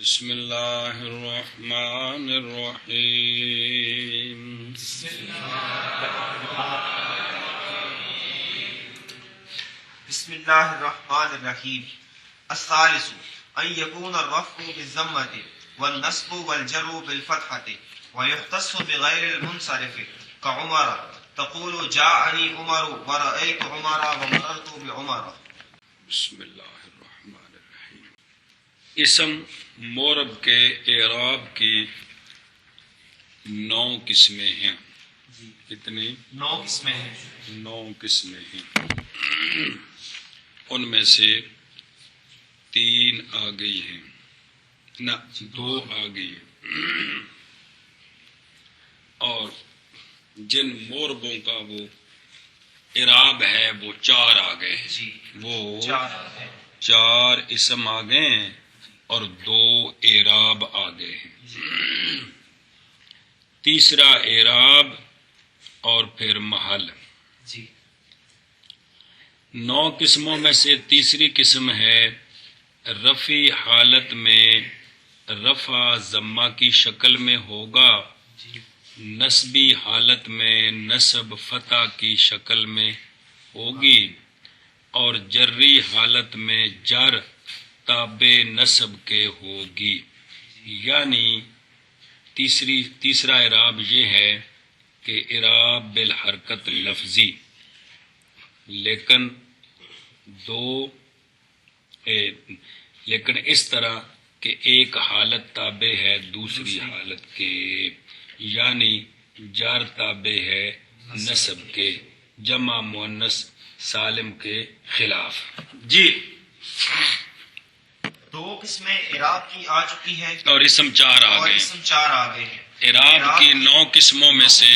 بسم اللہ الرحمن الرحیم بسم اللہ الرحمن الرحیم الثالث ان يكون الرفع بالضمة والنصب والجر بالفتحة ويختص بغير المنصرف كعمر تقول جاءني عمر ورأيت عمر ومررت بعمر. بسم اللہ الرحمن الرحیم. اسم مورب کے اعراب کی 9 قسمیں ہیں. کتنی؟ 9 قسمیں ہیں. 9 قسمیں ہیں. ان میں سے 3 آ گئی ہیں، نہ 2 آ گئی ہیں، اور جن موربوں کا وہ اعراب ہے وہ 4 آ گئے ہیں. وہ 4 اسم آ گئے ہیں اور 2 اعراب آ گئے ہیں. تیسرا اعراب اور پھر محل. 9 قسموں میں سے تیسری قسم ہے رفع حالت میں رفع ضمہ کی شکل میں ہوگا، نصبی حالت میں نصب فتح کی شکل میں ہوگی، اور جری حالت میں جر تابع نصب کے ہوگی. یعنی تیسرا اعراب یہ ہے کہ اعراب بالحرکت لفظی، لیکن اس طرح کہ ایک حالت تابع ہے دوسری حالت کے، یعنی جار تابع ہے نصب کے، جمع مؤنث سالم کے خلاف. جی 2 قسمیں اعراب کی آ چکی ہیں اور اسم 4 آ گئے. اعراب کی 9 قسموں میں سے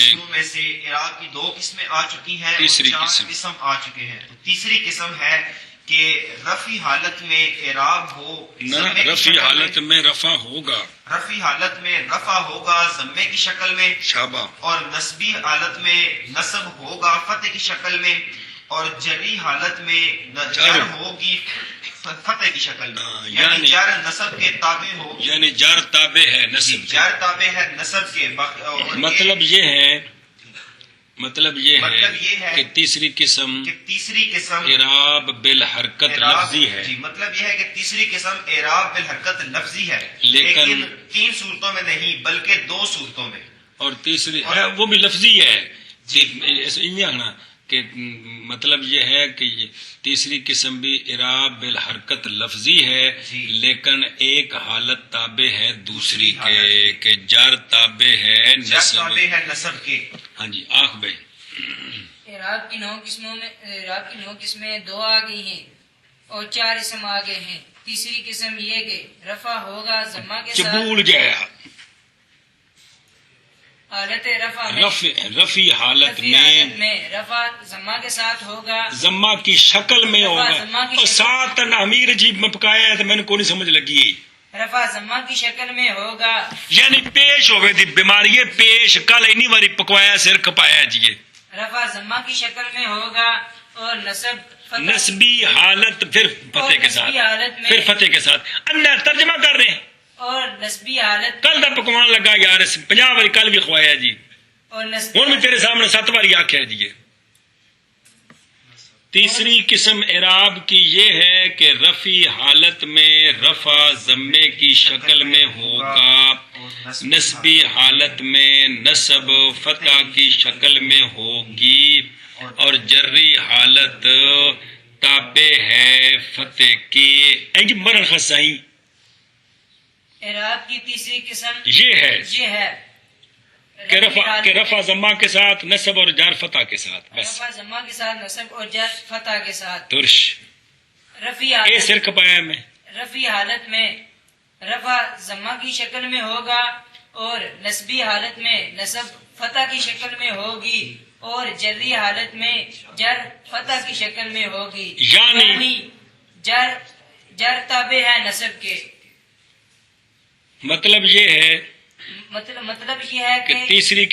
اعراب کی 2 قسمیں آ چکی ہیں، تیسری 4 قسم آ چکے ہیں. تو تیسری قسم ہے کہ رفع حالت میں اعراب ہو، رفع حالت میں رفع ہوگا، رفع حالت میں رفع ہوگا ضمے کی شکل میں، شابہ، اور نصبی حالت میں نصب ہوگا فتح کی شکل میں، اور جری حالت میں جر ہوگی فتح کی شکل میں. یعنی جر نصب کے تابع ہوگی، یعنی جر تابع ہے نصب کے. جر تابع ہے نصب کے. مطلب یہ ہے کہ تیسری قسم اعراب بالحرکت لفظی ہے. جی مطلب یہ ہے کہ تیسری قسم اعراب بالحرکت لفظی ہے، لیکن 3 صورتوں میں نہیں بلکہ 2 صورتوں میں. اور تیسری وہ بھی لفظی ہے. کہ مطلب یہ ہے کہ تیسری قسم بھی اعراب بالحرکت لفظی ہے، لیکن ایک حالت تابع ہے دوسری کے، کہ جر تابع ہے نصب کے. ہاں جی آخ بھائی. اعراب کی 9 قسمیں 2 آ گئی ہیں اور 4 اسم آ گئے ہیں. تیسری قسم یہ کہ رفع ہوگا ضمہ کے ساتھ، بھول جائے حالت رفع حالت میں رفع ضمہ کے ساتھ ہوگا، ضمہ کی شکل میں ہوگا، اور ساتھ امیر جی پکایا ہے تو میں نے کو نہیں سمجھ لگی. رفع ضمہ کی شکل میں ہوگا، یعنی پیش ہو گئی تھی بیماری پیش، کل اینی واری پکوایا سر کپایا جی. رفع ضمہ کی شکل میں ہوگا اور نسبی حالت پھر فتح کے ساتھ اللہ ترجمہ کر رہے ہیں. اور نسبی حالت کل دا پکوان لگا یار 50 باری کل بھی کھوایا جی، ہوں بھی تیرے سامنے 7 باری آخیا جی. تیسری قسم اعراب کی یہ ہے کہ رفع حالت میں رفع ضمے کی شکل میں ہوگا، نسبی حالت میں نصب فتح کی شکل میں ہوگی، اور جری حالت تابع ہے فتح کی. مرن خسائی اعراب کی تیسری قسم یہ ہے کہ رفع ضمہ کے ساتھ نصب اور جر فتح کے ساتھ، بس رفع ضمہ کے ساتھ نصب اور جر فتح کے ساتھ. ترش اے سر کپایا میں رفع حالت میں رفع ضمہ کی شکل میں ہوگا اور نصبی حالت میں نصب فتح کی شکل میں ہوگی، اور جری حالت میں جر فتح کی شکل میں ہوگی. یعنی جر تابع ہے نصب کے. مطلب یہ ہے کہ تیسری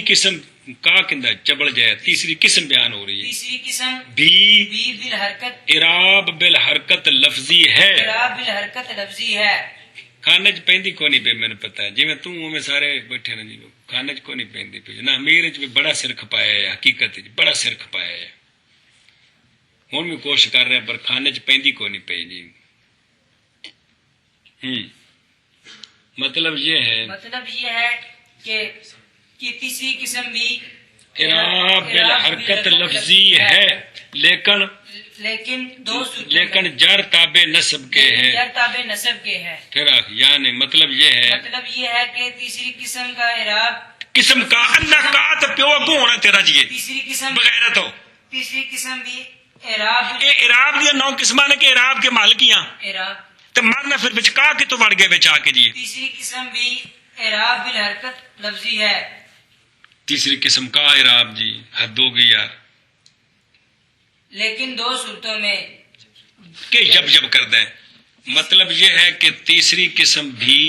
قسم کا کندہ چبڑ جائے. تیسری قسم بیان ہو رہی ہے. تیسری قسم بھی بی بالحرکت اعراب بالحرکت لفظی ہے. اعراب بالحرکت لفظی ہے. کھانے چ پیندی کو نہیں پی میں پتا ہے جی میں میں سارے بیٹھے نا جی کھانے چ کو نہیں پیندی پی نہ امیر چ بھی بڑا سر کھپایا ہے. حقیقت بڑا سر کھپایا ہے. ہوں بھی کوشش کر رہے ہیں پر کھانے چ پیندی کو نہیں پی جی. مطلب یہ ہے کہ تیسری قسم بھی اعراب بالحرکت لفظی ہے لیکن دو لیکن جر تابع نسب کے ہے. جر تابع نسب کے ہے. پھر یعنی مطلب یہ ہے کہ تیسری قسم کا اعراب قسم کا اللہ کا تو پیو اگو ہونا تیرا جی تیسری قسم بغیرت ہو. تیسری قسم بھی اعراب اعراب دیا 9 قسم نے کہ اعراب کے مالکیاں اعراب تو مرنا پھر بچ کا کے تو وڑ گئے بچا کے جی. تیسری قسم بھی اعراب بالحرکت لفظی ہے. تیسری قسم کا اعراب جی حد ہو گئی یار. لیکن 2 صورتوں میں کہ جب کر دیں. مطلب یہ ہے کہ تیسری قسم بھی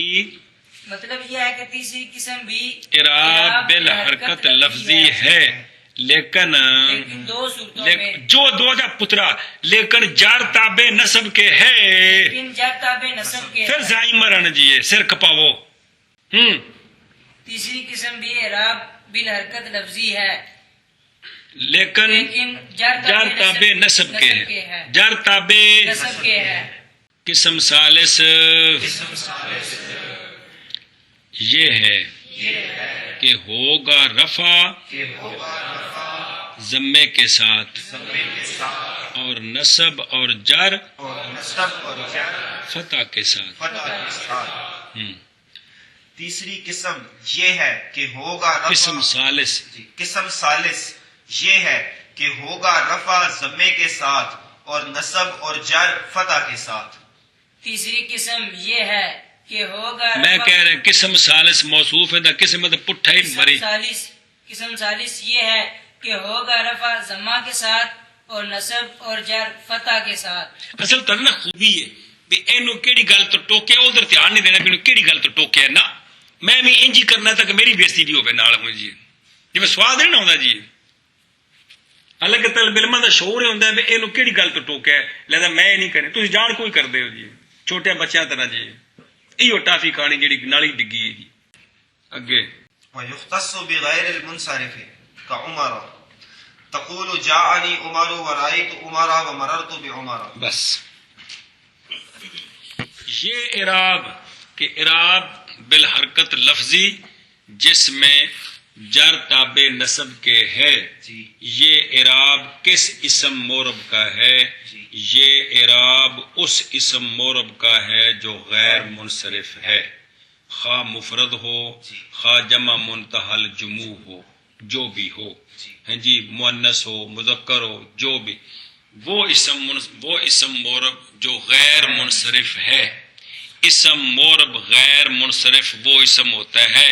اعراب بالحرکت لفظی ہے لیکن 2 صورتوں میں جو 2 جا پترا لیکن جار تابع نسب کے ہے. جر تابع نسب کے پھر زائی مرن جی سر کپاو. تیسری قسم بھی اعراب بالحرکت لفظی ہے لیکن جار تابع نسب کے ہے. جار تابع نسب کے ہے. قسم ثالث یہ ہے کہ ہوگا رفع ضمے کے ساتھ اور نصب اور جر فتح کے ساتھ. تیسری قسم یہ ہے کہ ہوگا قسم ثالث یہ ہے کہ ہوگا رفع ضمے کے ساتھ اور نصب اور جر فتح کے ساتھ. تیسری قسم یہ ہے کہ ہوگا میں کہہ رہے قسم ثالث موصوف ہے دا قسم پٹھا ہی مری. قسم ثالث یہ ہے کہ ہوگا رفع ضمہ کے ساتھ اور نصب اور جر فتح کے ساتھ. اصل تر نا خوبی ہے بھی اینو کیڑی گل تو ٹوکیا ادھر دھیان نہیں دینا بھی کیڑی گل تو ٹوکیا نا میں بھی انج کرنا تھا کہ میری بےزتی نہیں ہوے نال ہو جی جی سواد نہیں آتا جی. الگ طلب علم کا شعور ہوندا ہے بھی اینو کیڑی گل تو ٹوکیا لہذا میں نہیں کرنی. تسی جان کوئی کردے ہو جی چھوٹے بچیاں طرح جی ایو ٹافی کھانی جیڑی نالی ڈگی ہے جی. اگے ويختص بغير المنصرف كعمر تقول جاءني عمر ورأيت عمر ومررت بعمر. بس یہ اعراب کہ اعراب بالحرکت لفظی جس میں جر تابع نسب کے ہے یہ اعراب کس اسم مورب کا ہے؟ یہ اعراب اس اسم مورب کا ہے جو غیر منصرف ہے، خواہ مفرد ہو خواہ جمع منتہل جموع ہو جو بھی ہو، ہاں جی مؤنث ہو مذکر ہو جو بھی، وہ اسم مورب جو غیر منصرف ہے. اسم مورب غیر منصرف وہ اسم ہوتا ہے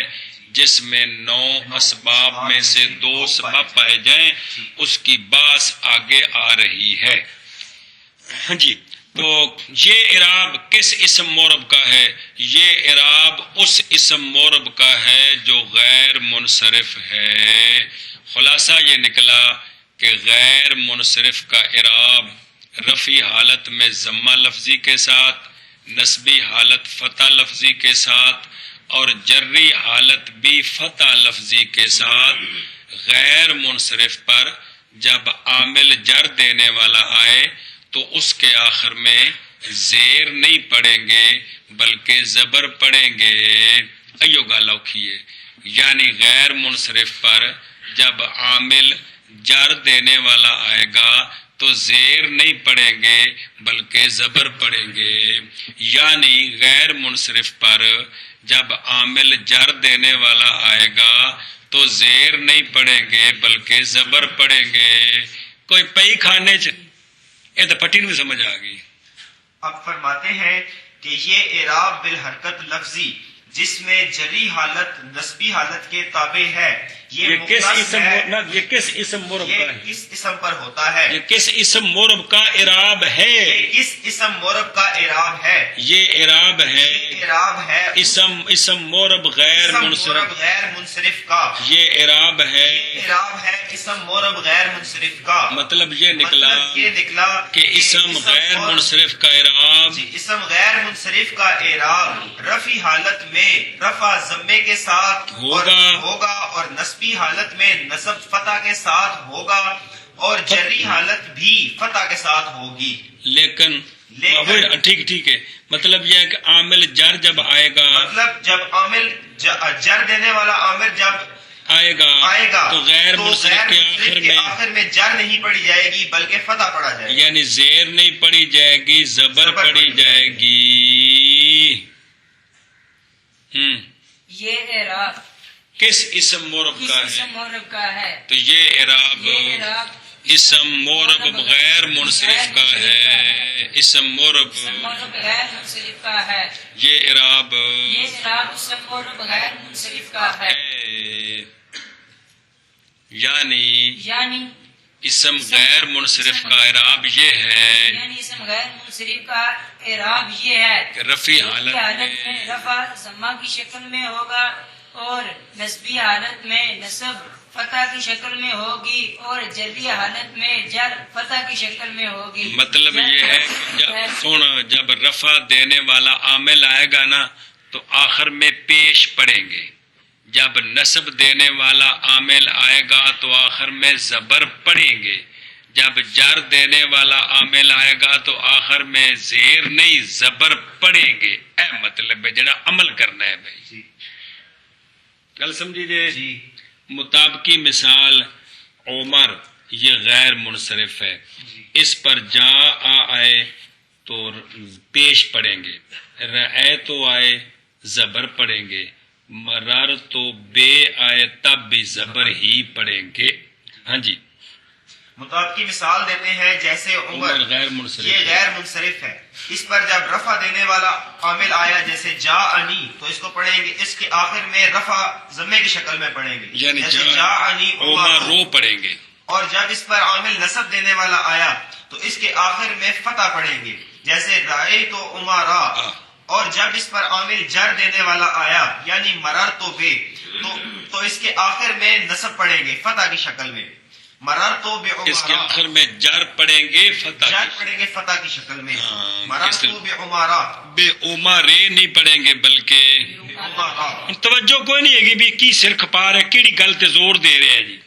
جس میں 9 اسباب میں سے 2 سبب پائے جائیں، اس کی باس آگے آ رہی ہے. ہاں جی تو یہ اعراب کس اسم مورب کا ہے؟ یہ اعراب اس اسم مورب کا ہے جو غیر منصرف ہے. خلاصہ یہ نکلا کہ غیر منصرف کا اعراب رفعی حالت میں ضمہ لفظی کے ساتھ، نسبی حالت فتح لفظی کے ساتھ اور جری حالت بھی فتح لفظی کے ساتھ. غیر منصرف پر جب عامل جر دینے والا آئے تو اس کے آخر میں زیر نہیں پڑیں گے بلکہ زبر پڑیں گے. ایو گل اوکھی ہے، یعنی غیر منصرف پر جب عامل جر دینے والا آئے گا تو زیر نہیں پڑیں گے بلکہ زبر پڑیں گے. یعنی غیر منصرف پر جب عامل جر دینے والا آئے گا تو زیر نہیں پڑیں گے بلکہ زبر پڑیں گے. کوئی پئی کھانے یہ تو پٹی نہیں سمجھ آ گئی. اب فرماتے ہیں کہ یہ اعراب بالحرکت لفظی جس میں جری حالت نسبی حالت کے تابع ہے، یہ کس اسم مورب کا ہے؟ کس اسم پر ہوتا ہے؟ یہ کس اسم مورب کا اعراب ہے؟ کس اسم مورب کا اعراب ہے؟ یہ اعراب ہے اعراب ہے اسم مورب غیر اسم منصرف، مورب غیر منصرف کا، یہ اعراب ہے، یہ اعراب ہے اسم مورب غیر منصرف کا۔ مطلب یہ نکلا مطلب یہ نکلا کہ اسم غیر مورب- منصرف کا اعراب جی، اسم غیر منصرف کا اعراب رفعی حالت میں رفع ضمے کے ساتھ ہوگا اور نصبی حالت میں نصب فتح کے ساتھ ہوگا اور جری حالت بھی فتح کے ساتھ ہوگی۔ لیکن ٹھیک ہے، مطلب یہ ہے کہ عامل جر جب آئے گا، مطلب جب عامل جر دینے والا عامل جب آئے گا تو غیر منصرف کے آخر میں جر نہیں پڑی جائے گی بلکہ فتح پڑا جائے گا، یعنی زیر نہیں پڑی جائے گی، زبر پڑی جائے گی۔ یہ اعراب کس اسم مورب کس کا اسم ہے؟ مورب کا ہے؟ تو یہ اعراب یہ اعراب اسم مورب غیر منصرف کا ہے، اسم مورب اسم مورب غیر منصرف کا ہے، یہ اعراب یہ اعراب اسم مورب غیر منصرف کا ہے، یعنی اسم غیر منصرف کا اعراب یہ ہے یعنی اسم غیر منصرف کا اعراب یہ ہے کہ رفعی حالت حالت میں رفع ضمہ کی شکل میں ہوگا اور نصبی حالت میں نصب فتح کی شکل میں ہوگی اور جری حالت میں جر فتح کی شکل میں ہوگی۔ مطلب یہ ہے کہ جب رفع دینے والا عامل آئے گا نا تو آخر میں پیش پڑیں گے، جب نصب دینے والا عامل آئے گا تو آخر میں زبر پڑیں گے، جب جر دینے والا عامل آئے گا تو آخر میں زیر نہیں زبر پڑیں گے۔ اے مطلب ہے جڑا عمل کرنا ہے بھائی، گل سمجھیے جی۔ مطابقی مثال عمر یہ غیر منصرف ہے، اس پر جا آئے تو پیش پڑیں گے، رأے تو آئے زبر پڑیں گے، مرر تو بے آئے تب بھی زبر ہی پڑیں گے۔ ہاں جی، مطابقی مثال دیتے ہیں جیسے عمر غیر منصرف یہ غیر منصرف ہے، اس پر جب رفع دینے والا عامل آیا جیسے جا انی تو اس کو پڑھیں گے، اس کے آخر میں رفع ضمے کی شکل میں پڑھیں گے، یعنی جیسے جا انی عمر رو پڑھیں گے، اور جب اس پر عامل نصب دینے والا آیا تو اس کے آخر میں فتح پڑھیں گے، جیسے رائے تو عمرا، اور جب اس پر عامل جر دینے والا آیا یعنی مرر تو بے تو اس کے آخر میں نصب پڑھیں گے فتح کی شکل میں، مرر تو بے اس کے آخر میں جر پڑیں گے، فتح جر پڑھیں گے فتح کی شکل میں، ہاں، مرر تو بے عمارا، بے عمرے نہیں پڑھیں گے بلکہ توجہ کوئی نہیں ہے گی بھی کی سر کھپا رہے کیڑی گل تے زور دے رہے ہیں جی۔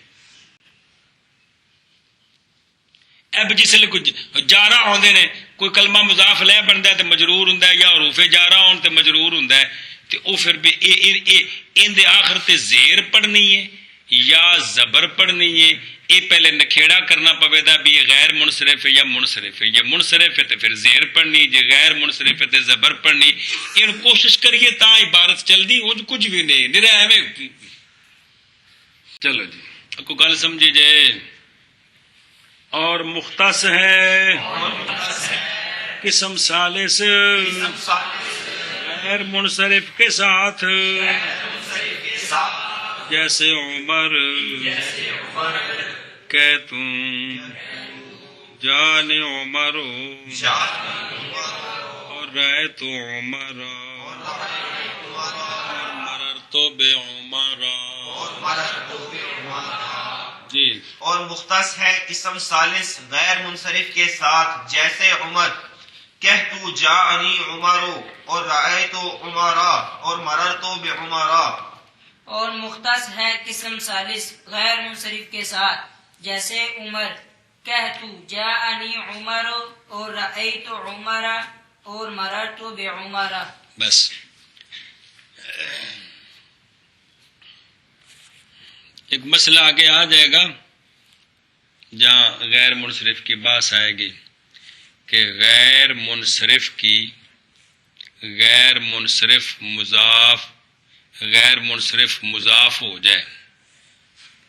اب جس لئے کچھ جارہ ہوندے نے کوئی کلمہ مضاف لے بندا ہے تے مجرور ہوندا ہے، یا حروف جارہ ہون تے مجرور ہوندا ہے، تے او پھر بھی ان دے آخر تے زیر پڑھنی ہے یا زبر پڑھنی ہے، یہ پہلے نکھیڑا کرنا پوے دا بھی یہ غیر منصرف ہے یا منصرف ہے، یہ منصرف ہے تے پھر زیر پڑھنی، جے غیر منصرف ہے تے زبر پڑھنی، یہ کوشش کریے تا عبارت چل دی، وہ کچھ بھی نہیں نرا ایویں۔ چلو جی کو گل سمجھی جائے، اور مختص ہے قسم ثالث غیر منصرف کے ساتھ، جیسے عمر کہ تم جان عمر اور رأے تو عمر مرر تو بے عمر جی۔ اور مختص ہے اسم ثالث غیر منصرف کے ساتھ، جیسے عمر کہہ تو جاءنی عمرو اور رأیت عمرا اور مررت بعمرا۔ اور مختص ہے قسم ثالث غیر منصرف کے ساتھ، جیسے عمر کہہ تو جاءنی عمرو اور رأیت عمرا اور مررت بعمرا۔ بس ایک مسئلہ آگے آ جائے گا جہاں غیر منصرف کی بات آئے گی کہ غیر منصرف کی غیر منصرف مضاف ہو جائے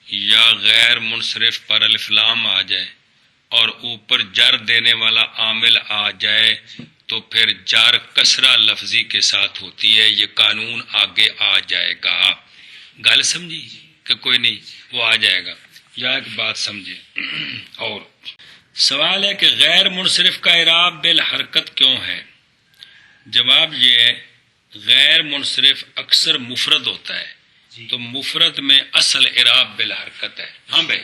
یا غیر منصرف پر الف لام آ جائے اور اوپر جر دینے والا عامل آ جائے تو پھر جر کسرہ لفظی کے ساتھ ہوتی ہے، یہ قانون آگے آ جائے گا۔ گل سمجھی کہ کوئی نہیں، وہ آ جائے گا۔ یا ایک بات سمجھے، اور سوال ہے کہ غیر منصرف کا اعراب بالحرکت کیوں ہے؟ جواب یہ ہے غیر منصرف اکثر مفرد ہوتا ہے جی تو مفرد میں اصل اعراب بالحرکت ہے. ہاں بھائی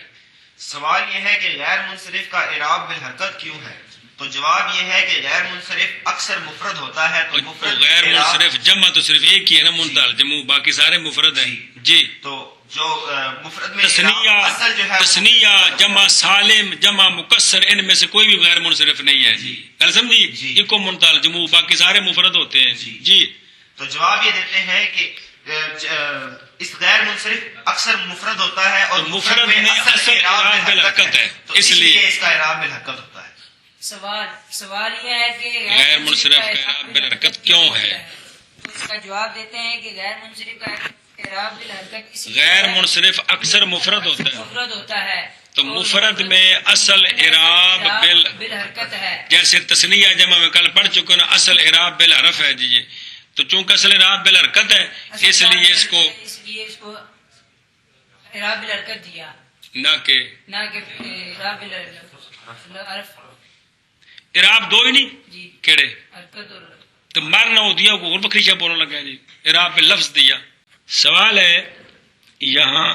سوال یہ ہے کہ غیر منصرف کا اعراب بالحرکت کیوں ہے؟ تو جواب یہ ہے کہ غیر منصرف اکثر مفرد ہوتا ہے تو تو مفرد غیر میں اعراب- منصرف جمع تو صرف ایک ہی ہے نا، منتقل جمع، باقی سارے مفرد ہیں. جی تو جو مفرد میں تسنیہ اعراب اصل جو ہے وہ- تسنیہ جمع سالم جمع مکسر ان میں سے کوئی بھی غیر منصرف نہیں ہے. جی. گل سمجھی؟ جی. یہ کو منتقل جمع، باقی سارے مفرد ہوتے ہیں. جی. جی تو جواب یہ دیتے ہیں کہ اس غیر منصرف اکثر مفرد ہوتا ہے اور تو مفرد میں اصل اعراب بالحرکت ہے، تو اس اس لیے لیے اس کا اعراب بالحرکت ہوتا ہے. سوال یہ ہے کہ غیر منصرف کا اعراب بالحرکت کیوں ہے؟ تو اس کا جواب دیتے ہیں کہ غیر منصرف کا اعراب بالحرکت اس لیے غیر ہے منصرف اکثر مفرد ہوتا ہے مفرد ہوتا ہے تو مفرد میں اصل اعراب بالحرکت ہے. جیسے تسنیہ جمع میں کل پڑھ چکے نا، اصل اعراب بالحرف ہے. جی تو چونکہ اصل اعراب بالحرکت ہے اس لیے اس کو اعراب بالحرکت دیا، نہ کہ نہ کہ اعراب بالحرف. اعراب دو ہی نہیں جی کیڑے حرکت اور تو مارنا ہو دیا کو اور بکری شاہ بولنے لگا. جی اعراب پہ لفظ دیا. سوال ہے یہاں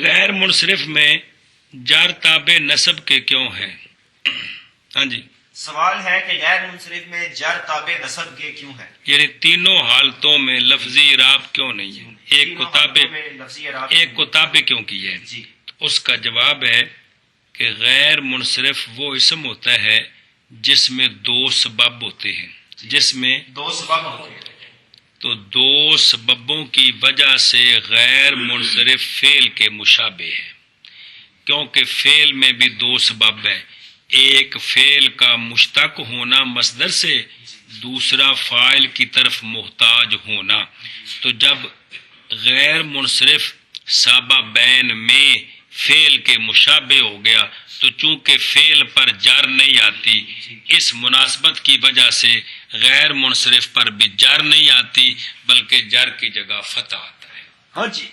غیر منصرف میں جار تابع نصب کے کیوں ہے؟ ہاں جی سوال ہے کہ غیر منصرف میں جر تابع نصب کے کیوں ہے؟ یعنی تینوں حالتوں میں لفظی اعراب کیوں نہیں ہے؟ ایک کو تینوں تابع حالتوں میں لفظی اعراب ایک کو تابع کیوں کی ہے؟ جی اس کا جواب ہے کہ غیر منصرف وہ اسم ہوتا ہے جس میں دو سبب ہوتے ہیں، جس میں دو سبب ہوتے ہیں. تو دو سببوں کی وجہ سے غیر منصرف فعل کے مشابہ ہے، کیونکہ فعل میں بھی دو سبب ہیں، ایک فعل کا مشتق ہونا مصدر سے، دوسرا فاعل کی طرف محتاج ہونا. تو جب غیر منصرف سببین میں فعل کے مشابہ ہو گیا تو چونکہ فعل پر جر نہیں آتی، اس مناسبت کی وجہ سے غیر منصرف پر بھی جر نہیں آتی بلکہ جر کی جگہ فتح آتا ہے. ہاں جی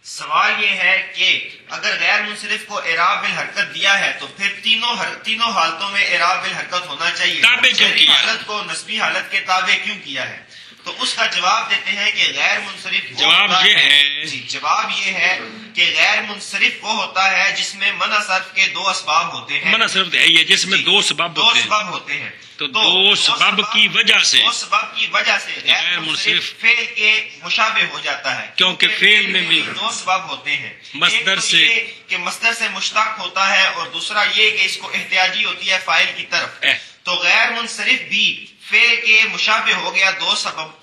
سوال یہ ہے کہ اگر غیر منصرف کو اعراب بالحرکت دیا ہے تو پھر تینوں حالتوں میں اعراب بالحرکت ہونا چاہیے. تابع کیوں جری کیا؟ حالت کو نسبی حالت کے تابع کیوں کیا ہے؟ تو اس کا جواب دیتے ہیں کہ غیر منصرف وہ جواب ہوتا یہ ہے جی جواب یہ ہے کہ غیر منصرف وہ ہوتا ہے جس میں منع صرف کے دو اسباب ہوتے ہیں. منع صرف یہی ہے جس میں جی، دو سبب دو ہوتے ہیں. سبب ہوتے ہیں. تو دو سبب کی وجہ سے دو سبب کی وجہ سے غیر منصرف فعل کے مشابہ ہو جاتا ہے، کیونکہ فعل میں بھی دو سبب ہوتے ہیں. مصدر ایک تو سے- یہ کہ مصدر سے مشتق ہوتا ہے اور دوسرا یہ کہ اس کو احتیاجی ہوتی ہے فاعل کی طرف. تو غیر منصرف بھی فعل کے مشابہ ہو گیا دو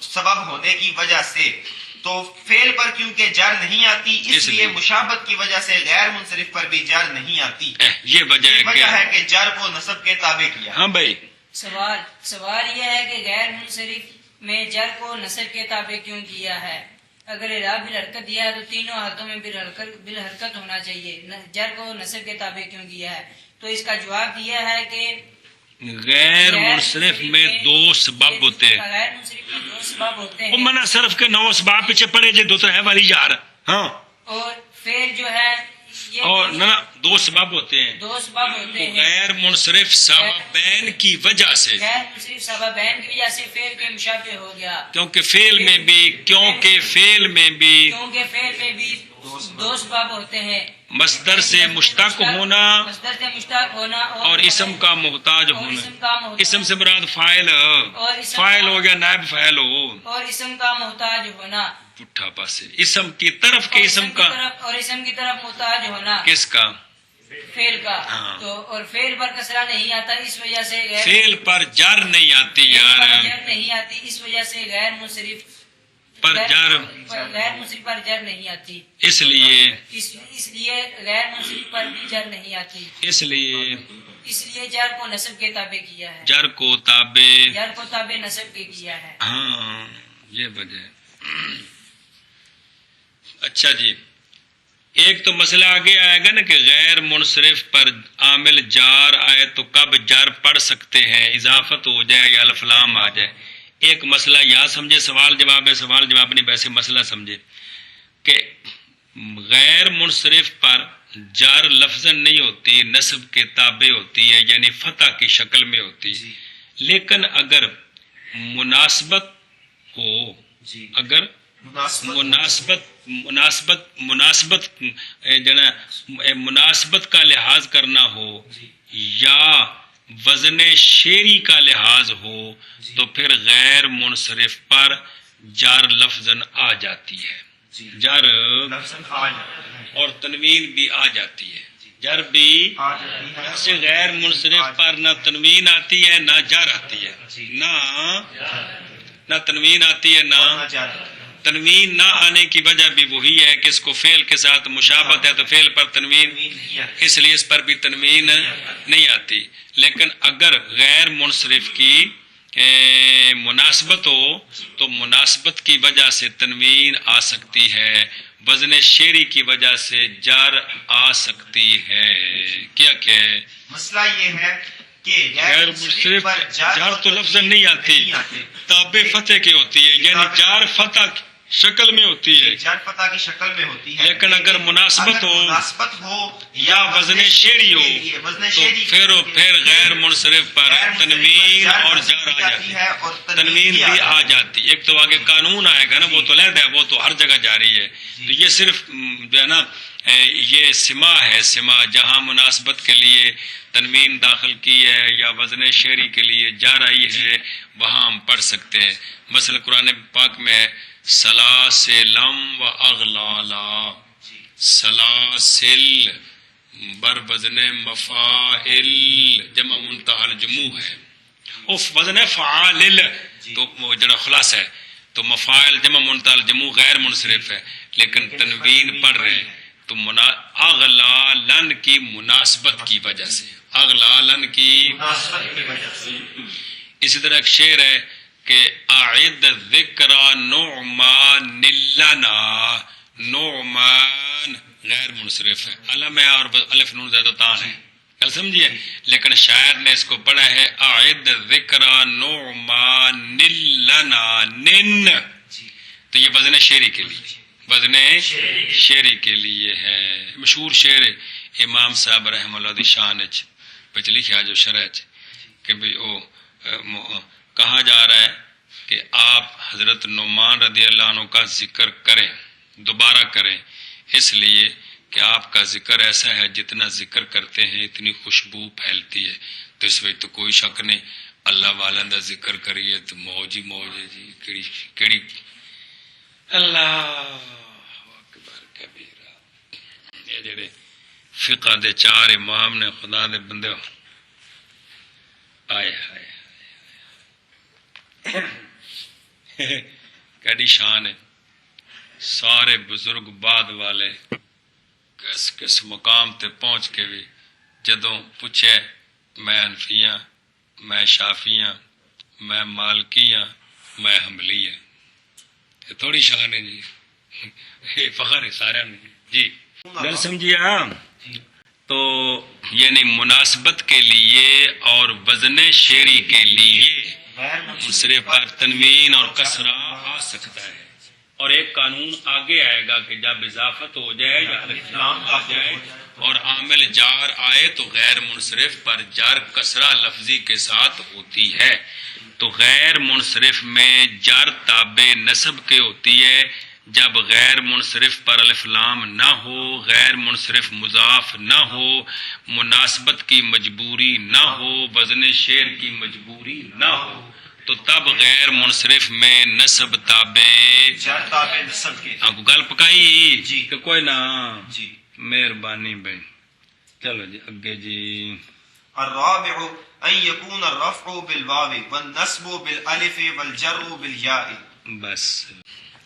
سبب ہونے کی وجہ سے. تو فعل پر کیونکہ جر نہیں آتی اس لیے مشابہت کی وجہ سے غیر منصرف پر بھی جر نہیں آتی. یہ وجہ یہ وجہ ہے ہے کہ جر کو نصب کے تابع کیا. ہاں بھائی سوال یہ ہے کہ غیر منصرف میں جر کو نصب کے تابع کیوں کیا ہے؟ اگر اعراب بالحرکت دیا ہے تو تینوں حالتوں میں بالحرکت ہونا چاہیے، جر کو نصب کے تابع کیوں کیا ہے؟ تو اس کا جواب دیا ہے کہ غیر منصرف میں دو سبب ہوتے ہیں. غیر منصرف میں دو سبب ہوتے وہ ہیں منع صرف کے 9 اسباب پیچھے پڑے جو دو تو ہے والی یار. ہاں اور فعل جو ہے یہ اور نہ دو سبب ہوتے ہیں. دو سبب ہوتے ہیں. غیر منصرف سببین کی وجہ سے، غیر منصرف سببین کی وجہ سے فعل کے مشابہ ہو گیا، کیونکہ فعل میں بھی کیونکہ فعل میں بھی دو سبب ہوتے ہیں، مصدر سے مشتق ہونا مصدر سے مشتق ہونا اور اسم کا محتاج اور ہونا. اسم کا محتاج اسم سے مراد فاعل ہو گیا، نائب فاعل ہو. اور اسم کا محتاج ہونا، پٹھا پاسے اسم کی طرف کے اسم کا اور اسم کی طرف محتاج ہونا کس کا؟ فعل کا. ہاں. تو اور فعل پر کسرہ نہیں آتا اس وجہ سے فعل پر جر نہیں آتی یار، جر نہیں آتی اس وجہ سے غیر منصرف پر جر غیر منصرف پر جر نہیں آتی، اس لیے غیر منصرف پر بھی جر نہیں آتی، اس لیے جر کو نصب کے تابع کیا ہے، جر کو تابع. جر کو تابع نصب کے کیا ہے. ہاں یہ وجہ ہے. اچھا جی، ایک تو مسئلہ آگے آئے گا نا کہ غیر منصرف پر عامل جار آئے تو کب جر پڑھ سکتے ہیں، اضافت ہو جائے یا الف لام آ جائے. ایک مسئلہ یا سمجھے، سوال جواب ہے، سوال جواب نہیں، ویسے مسئلہ سمجھے کہ غیر منصرف پر جار لفظاً نہیں ہوتی، نصب کے تابع ہوتی ہے، یعنی فتح کی شکل میں ہوتی. لیکن اگر مناسبت ہو، جی اگر مناسبت کا لحاظ کرنا ہو یا وزن شعری کا لحاظ ہو تو پھر غیر منصرف پر جار لفظاً آ جاتی ہے، جار اور تنوین بھی آ جاتی ہے، جر بھی سے غیر منصرف پر نہ تنوین آتی ہے نہ جار آتی ہے، نہ تنوین آتی ہے نہ تنوین نہ آنے کی وجہ بھی وہی ہے کہ اس کو فعل کے ساتھ مشابہت ہے تو فعل پر تنوین، اس لیے اس پر بھی تنوین نہیں آتی۔ لیکن اگر غیر منصرف کی مناسبت ہو تو مناسبت کی وجہ سے تنوین آ سکتی ہے، وزن شعری کی وجہ سے جار آ سکتی ہے۔ کیا ہے مسئلہ یہ ہے کہ غیر منصرف جار تو لفظ نہیں آتی، تابع فتح کی ہوتی ہے، یعنی جار فتح شکل میں ہوتی ہے، جار فتح کی شکل میں ہوتی ہے، لیکن اگر مناسبت ہو یا وزن شعری ہو تو پھر غیر منصرف پر تنوین اور جار آ جاتی ہے، تنوین بھی آ جاتی۔ ایک تو آگے قانون آئے گا نا، وہ تو علیحدہ ہے، وہ تو ہر جگہ جاری ہے، تو یہ صرف جو ہے نا یہ سما ہے، سما جہاں مناسبت کے لیے تنوین داخل کی ہے یا وزن شعری کے لیے جار آئی ہے وہاں ہم پڑھ سکتے ہیں۔ مثلا قرآن پاک میں سلاسلم و اغلالا، سلاسل بر وزن مفاعل جمع منتہی الجموع ہے، اف وزن فعالل تو وہ جڑا خلاصہ ہے، تو مفاعل جمع منتہی الجموع غیر منصرف ہے لیکن تنوین پڑھ رہے ہیں تو اغلالن کی مناسبت کی وجہ سے، اغلالن کی اسی طرح ایک شعر ہے کہ اعد ذکر نعمان لنا، نعمان غیر منصرف ہے، علم ہے اور الف نون زیادہ تان ہے، کل سمجھیے، لیکن شاعر نے اس کو پڑھا ہے اعد ذکر نعمان لنا، نن تو یہ وزن شعری کے لیے، وزن شعری کے لیے ہے۔ مشہور شعر امام صاحب رحمہ اللہ دی شان پچ لکھا جو شرح کہ بھئی او کہا جا رہا ہے کہ آپ حضرت نعمان رضی اللہ عنہ کا ذکر کریں، دوبارہ کریں، اس لیے کہ آپ کا ذکر ایسا ہے جتنا ذکر کرتے ہیں اتنی خوشبو پھیلتی ہے، تو اس وقت تو کوئی شک نہیں اللہ والا دا ذکر کریے تو موج ہی موج ہے جی، کیڑی اللہ اکبر کبیرہ۔ یہ جڑے فقہ دے چار امام نے خدا دے بندے آئے ہائے کیڑی شان ہے، سارے بزرگ بعد والے کس مقام تے پہنچ کے بھی جدوں پوچھے میں حنفیاں، میں شافیاں، میں مالکیاں، میں حنبلیاں، یہ تھوڑی شان ہے جی، یہ فخر ہے سارے جی، گل سمجھیے ہاں۔ تو یعنی مناسبت کے لیے اور وزن شعری کے لیے منصرف پر تنوین اور کسرہ آ سکتا ہے، اور ایک قانون آگے آئے گا کہ جب اضافت ہو جائے یا الفلام آ جائے اور عامل جار آئے تو غیر منصرف پر جار کسرہ لفظی کے ساتھ ہوتی ہے، تو غیر منصرف میں جار تابع نسب کے ہوتی ہے جب غیر منصرف پر الف لام نہ ہو، غیر منصرف مضاف نہ ہو، مناسبت کی مجبوری نہ ہو، وزن شعر کی مجبوری نہ ہو، تو تب غیر منصرف میں نسب تابع نسب کے آپ کو گل پکائی جی کہ کوئی نہ جی، مہربانی بھائی، چلو جی اگے جی۔ الرابع ان يكون الرفع بالواو والنصب بالالف والجر بالياء، بس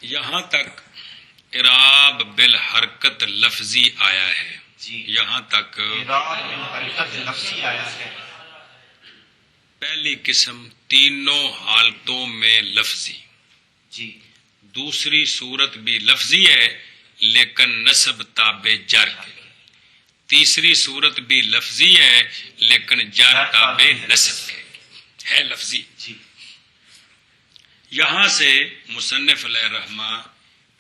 یہاں تک اعراب بالحرکت لفظی آیا ہے، جی یہاں تک اعراب بالحرکت لفظی آیا ہے۔ پہلی قسم تینوں حالتوں میں لفظی، جی دوسری صورت بھی لفظی ہے لیکن نسب تابع جر کے، تیسری صورت بھی لفظی ہے لیکن جر تابع نسب کے ہے، لفظی۔ جی یہاں سے مصنف علیہ الرحمہ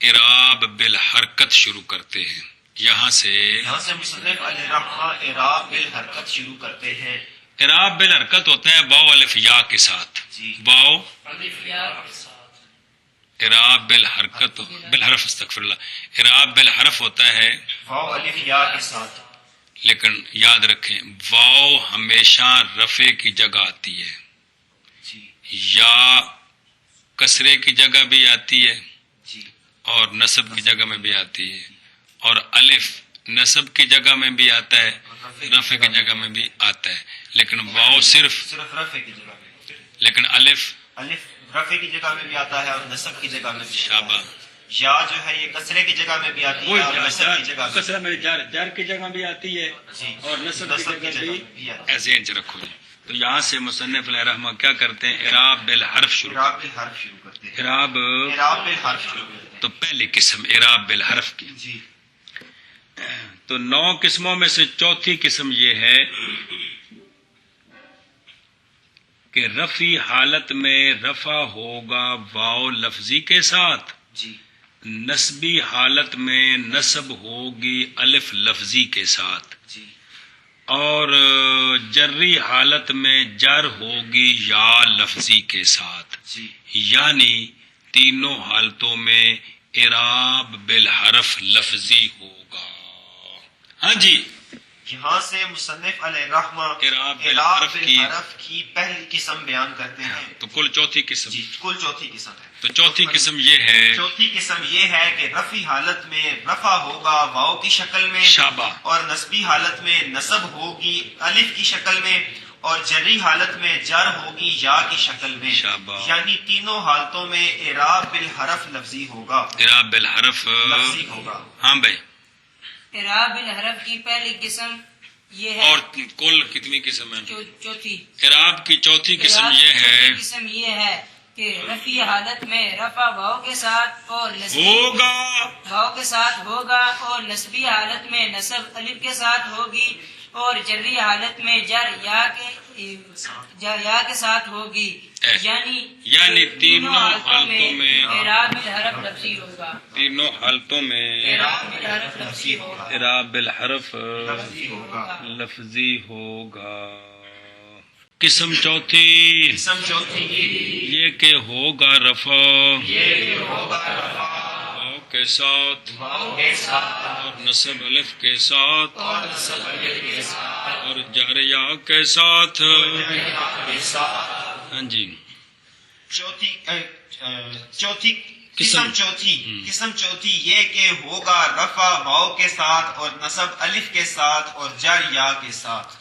اعراب بالحرکت شروع کرتے ہیں، یہاں سے مصنف علیہ الرحمہ اعراب بالحرکت شروع کرتے ہیں۔ اعراب بالحرکت ہوتا ہے واو الف یا کے ساتھ، جی واو اعراب بالحرکت بالحرف استغفر اللہ اعراب بالحرف ہوتا ہے، واو الف یا کے ساتھ، لیکن یاد رکھیں واو ہمیشہ رفع کی جگہ آتی ہے، جی یا کسرے کی جگہ بھی آتی ہے جی اور نصب کی جگہ میں بھی آتی ہے، اور الف نصب کی جگہ میں بھی آتا ہے، رفع کی جگہ میں بھی آتا ہے، لیکن واو صرف رفع کی جگہ میں، لیکن الف الف رفع کی جگہ میں بھی آتا ہے اور نصب کی جگہ میں بھی، شابہ یا جو ہے یہ کسرے کی جگہ میں بھی آتی ہے اور نصب کی جگہ میں، کسرہ میں جر کی جگہ بھی آتی ہے جی اور نصب کی جگہ بھی بھی آتی ہے۔ ایسے انچ رکھو جی۔ تو یہاں سے مصنف علیہ رحمہ کیا کرتے ہیں؟ اعراب بالحرف شروع اعراب بالحرف شروع کرتے ہیں، اعراب اعراب بالحرف شروع کرتے ہیں، تو پہلی قسم اعراب بالحرف کی، جی تو 9 قسموں میں سے چوتھی قسم یہ ہے کہ رفعی حالت میں رفع ہوگا واو لفظی کے ساتھ، جی نسبی حالت میں نصب ہوگی الف لفظی کے ساتھ، جی اور جری حالت میں جر ہوگی یا لفظی کے ساتھ، جی یعنی تینوں حالتوں میں اعراب بالحرف لفظی ہوگا۔ ہاں جی، یہاں سے مصنف علیہ الرحمہ اعراب اعراب بالحرف بالحرف کی پہلی قسم بیان کرتے ہیں، تو کل چوتھی قسم، جی کل چوتھی قسم ہے۔ تو چوتھی قسم یہ ہے، چوتھی قسم یہ ہے کہ رفعی حالت میں رفع ہوگا واو کی شکل میں، شابہ، اور نسبی حالت میں نصب ہوگی الف کی شکل میں، اور جری حالت میں جر ہوگی یا کی شکل میں، شابہ، یعنی تینوں حالتوں میں اعراب بالحرف لفظی ہوگا، اعراب بالحرف لفظی ہوگا۔ ہاں بھائی، اعراب بالحرف کی پہلی قسم یہ ہے، اور کل کتنی قسم ہے؟ چوتھی اعراب کی چوتھی قسم اعراب یہ کی ہے چوتھی قسم یہ ہے کہ رفعی حالت میں رفع واو کے ساتھ اور نسبی ہوگا، واو کے ساتھ ہوگا، اور نسبی حالت میں نصب الف کے ساتھ ہوگی، اور جری حالت میں جر یا کے ساتھ ہوگی، یعنی تینوں حالتوں میں اعراب بالحرف لفظی ہوگا، تینوں حالتوں میں اعراب بالحرف لفظی ہوگا، اعراب بالحرف لفظی ہوگا۔ لفظی ہوگا۔ قسم چوتھی قسم چوتھی یہ کہ ہوگا رفع یہ ہوگا رفع واو کے ساتھ واو کے ساتھ اور نصب الف کے ساتھ اور نصب الف کے ساتھ اور جر یا کے ساتھ۔ یا کے ساتھ۔ ہاں جی، چوتھی قسم چوتھی یہ کہ ہوگا رفع واو کے ساتھ اور نصب الف کے ساتھ اور جر یا کے ساتھ۔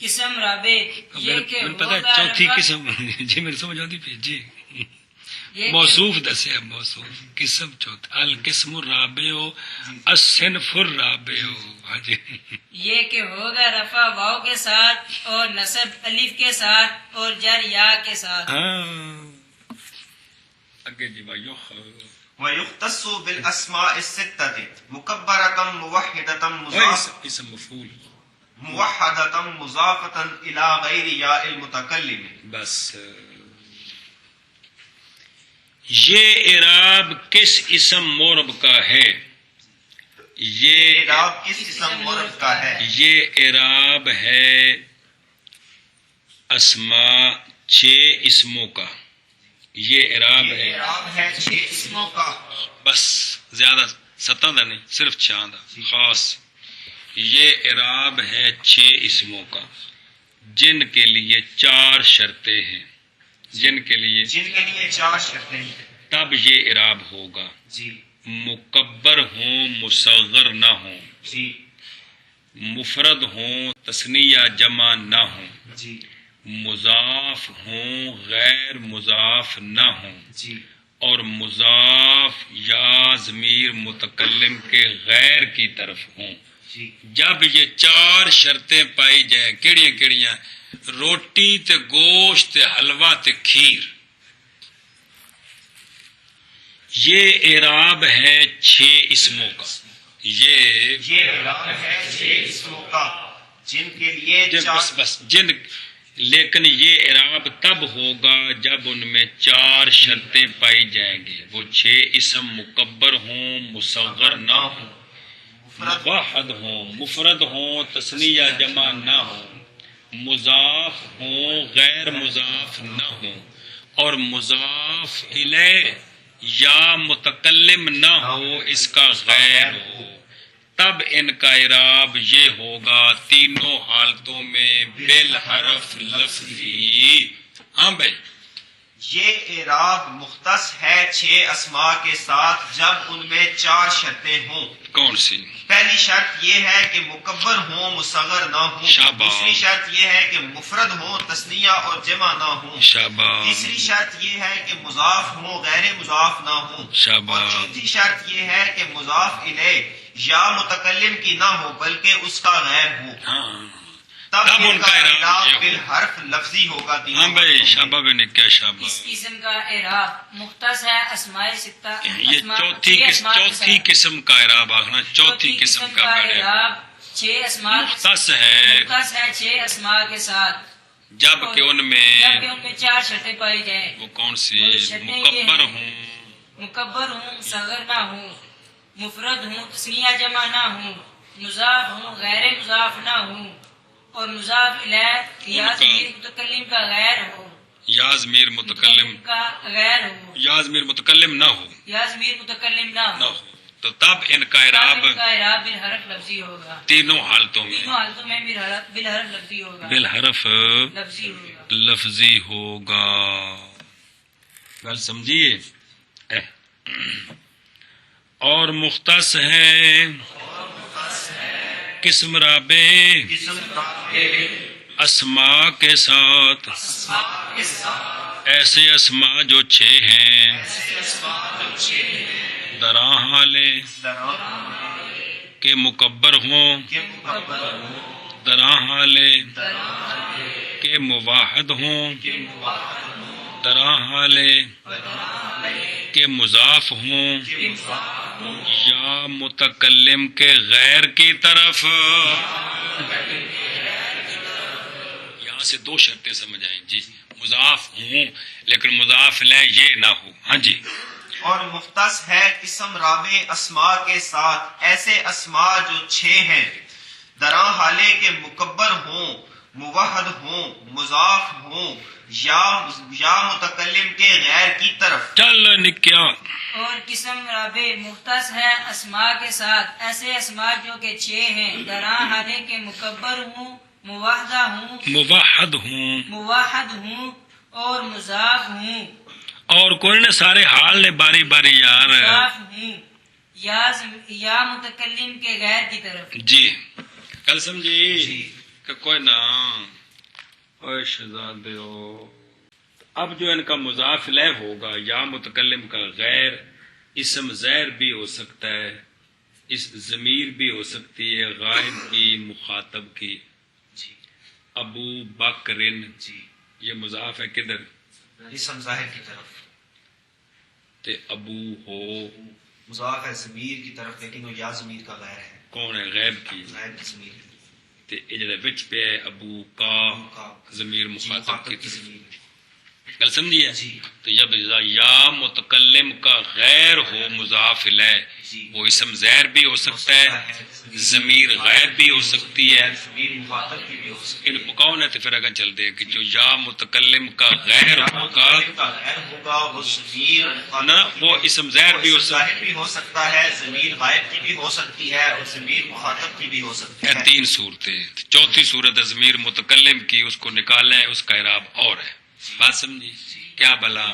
قسم رابع یہ کہ پتا ہوگا چوتھی رفع قسم جی میری سمجھ آتی پھر جی یہ کہ موصوف دسیا، موصوف قسم چوتھی القسم الرابع الصنف الرابع۔ ہاں جی، یہ کہ ہوگا رفع واو کے ساتھ اور نصب الف کے ساتھ اور جر یا کے ساتھ۔ ہاں اگے جی بھائیو، ويختص بالاسماء الستة مكبرة موحدة مضافة اسم مفعول مضافة الى غير ياء المتكلم۔ بس یہ اعراب کس اسم مورب کا ہے؟ یہ اعراب کس قسم مورب کا ہے؟ یہ اعراب ہے اسماء 6 اسموں کا، یہ اعراب یہ ہے اعراب ہے 6 اسموں کا، بس زیادہ 7 دا نہیں، صرف 6 دا خاص۔ یہ اعراب ہے 6 اسموں کا جن کے لیے 4 شرطیں ہیں، جن کے لیے 4 شرطیں ہیں۔ تب یہ اعراب ہوگا، جی مکبر ہوں مصغر نہ ہوں، جی مفرد ہوں تثنیہ جمع نہ ہوں، جی مضاف ہوں غیر مضاف نہ ہوں، جی اور مضاف یا ضمیر متکلم کے غیر کی طرف ہوں۔ جی جب یہ 4 شرطیں پائی جائیں، کیڑیاں کیڑیاں؟ روٹی تے گوشت تے حلوہ تے کھیر۔ یہ اعراب ہے 6 اسموں کا، یہ اعراب ہے 6 اسموں کا جن کے لیے بس لیکن یہ اعراب تب ہوگا جب ان میں 4 شرطیں پائی جائیں گی، وہ 6 اسم مکبر ہوں مصغر نہ ہوں، واحد ہوں مفرد ہوں تثنیہ جمع نہ ہوں، مضاف ہوں غیر مضاف نہ ہوں، اور مضاف الیہ یا متکلم نہ ہو اس کا غیر ہو، تب ان کا اعراب یہ ہوگا تینوں حالتوں میں بالحرف لفظی۔ ہاں بھائی، یہ اعراب مختص ہے 6 اسماء کے ساتھ جب ان میں 4 شرطیں ہوں۔ کون سی؟ پہلی شرط یہ ہے کہ مکبر ہوں، مصغر نہ ہوں۔ شاباش۔ دوسری شرط یہ ہے کہ مفرد ہوں، تثنیہ اور جمع نہ ہوں۔ شاباش۔ تیسری شرط یہ ہے کہ مضاف ہوں، غیر مضاف نہ ہوں۔ شاباش۔ اور چوتھی شرط یہ ہے کہ مضاف الیہ یا متکلم کی نہ ہو بلکہ اس کا غیر ہو، ہاں تب تب ان کا اعراب اعراب یہ ہو۔ بالحرف لفظی ہوگا۔ ہاں بھائی، شابہ بھی نے کیا شابہ۔ اس قسم کا اعراب مختص ہے اسماء ستہ، یہ چوتھی قسم کا اعراب آخنا، چوتھی قسم کا اعراب 6 اسماء مختص ہے مختص ہے 6 اسماء کے ساتھ جب کہ ان میں 4 شرطیں پائی جائیں۔ وہ کون سی؟ مکبر ہوں، مکبر ہوں، مصغر نہ ہوں، مفرد ہوں، تثنیہ جمع نہ ہوں، مضاف ہوں، غیر مضاف نہ ہوں، اور مضاف الیہ یا ضمیر متکلم کا غیر ہو، یا ضمیر متکلم کا غیر ہو، یا ضمیر متکلم نہ ہو یا ضمیر متکلم نہ نہ ہو، ہو، تو تب ان کا تب اعراب ان کا اعراب بالحرف لفظی ہوگا۔ تینوں حالتوں میں تینوں حالتوں میں بالحرف لفظی ہوگا، بالحرف لفظی ہوگا۔ لفظی ہوگا۔ گل سمجھیے؟ اور مختص ہے قسم رابع اسماء کے ساتھ، ایسے اسماء جو 6 ہیں، درا حال کے مکبر ہوں، درا حال کے مواحد ہوں، درا حال کے مضاف ہوں، یا متکلم کے غیر کی طرف۔ یہاں سے 2 شرطیں سمجھ آئیں جی، مضاف ہوں لیکن مضاف لے یہ نہ ہو۔ ہاں جی۔ اور مختص ہے قسم رابع اسماء کے ساتھ ایسے اسماء جو 6 ہیں، درا حالے کے مکبر ہوں، موحد ہوں، مضاف ہوں، یا متکلم کے غیر کی طرف۔ چل نکیا۔ اور قسم رابع مختص ہے اسماء کے ساتھ ایسے اسماء جو کہ 6 ہیں، درا حالے کے مکبر ہوں، موحدہ ہوں، موحد ہوں، موحد ہوں اور مضاف ہوں، اور کوئی نہ سارے حال نے باری باری یار۔ مضاف ہوں یا متکلم کے غیر کی طرف۔ جی کل سمجھی کہ کوئی نہ اوے شہزادے ہو۔ اب جو ان کا مضاف لہ ہوگا یا متکلم کا غیر، اسم زیر بھی ہو سکتا ہے، اس ضمیر بھی ہو سکتی ہے، غائب کی، مخاطب کی۔ ابو بکرن، یہ مضاف ہے کدھر؟ اسم ظاہر کی طرف۔ تے ابو ہو مضاف ہے ضمیر کی طرف، لیکن وہ یا ضمیر کا غیر ہے، کون ہے؟ غیب کی۔ غیر کی ضمیر کی۔ تے اجڑا وچ پہ ہے ابو کا ضمیر مخاطب کی طرف۔ ضمیر۔ گل سمجھیے؟ جی۔ تو جب یا متکلم کا غیر ہو مضاف الیہ، جی۔ وہ اسم زیر بھی ہو سکتا ہے، ضمیر غیر بھی ہو سکتی ہے۔ ضمیر مخاطب کی بھی ہو سکتی ان پکاؤ نے تو پھر اگر چل دے کہ جو یا متکلم کا غیر ہوگا کا غیر ہوگا، وہ ضمیر نہ وہ اسم زیر بھی ہو سکتا ظاہر بھی ہو سکتا ہے، ضمیر غائب کی بھی ہو سکتی ہے، اور ضمیر مخاطب کی بھی ہو سکتی ہے۔ ہے۔ 3 صورتیں۔ چوتھی صورت ہے ضمیر متکلم کی، اس کو نکالیں، اس کا اعراب اور ہے۔ بات سمجھی؟ کیا بلا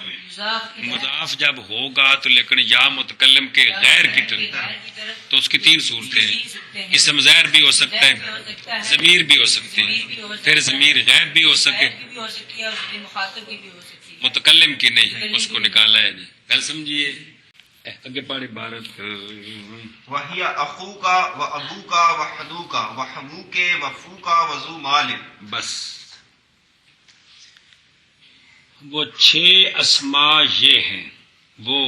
مضاف جب ہوگا تو لیکن یا متکلم کے غیر کی طرف، تو اس کی 3 صورتیں، اسم زیر بھی ہو سکتا ہے، ضمیر بھی ہو سکتے ہیں، پھر ضمیر غیر بھی ہو سکے، مخاطب کی بھی ہو سکتی ہے، متکلم کی نہیں، اس کو نکالا ہے جی۔ کل سمجھیے؟ اگے پڑھی عبارت۔ وہی اخو کا و ابو کا و حدو کا و حمو کے و فو کا وضو مال۔ بس وہ 6 اسماء یہ ہیں، وہ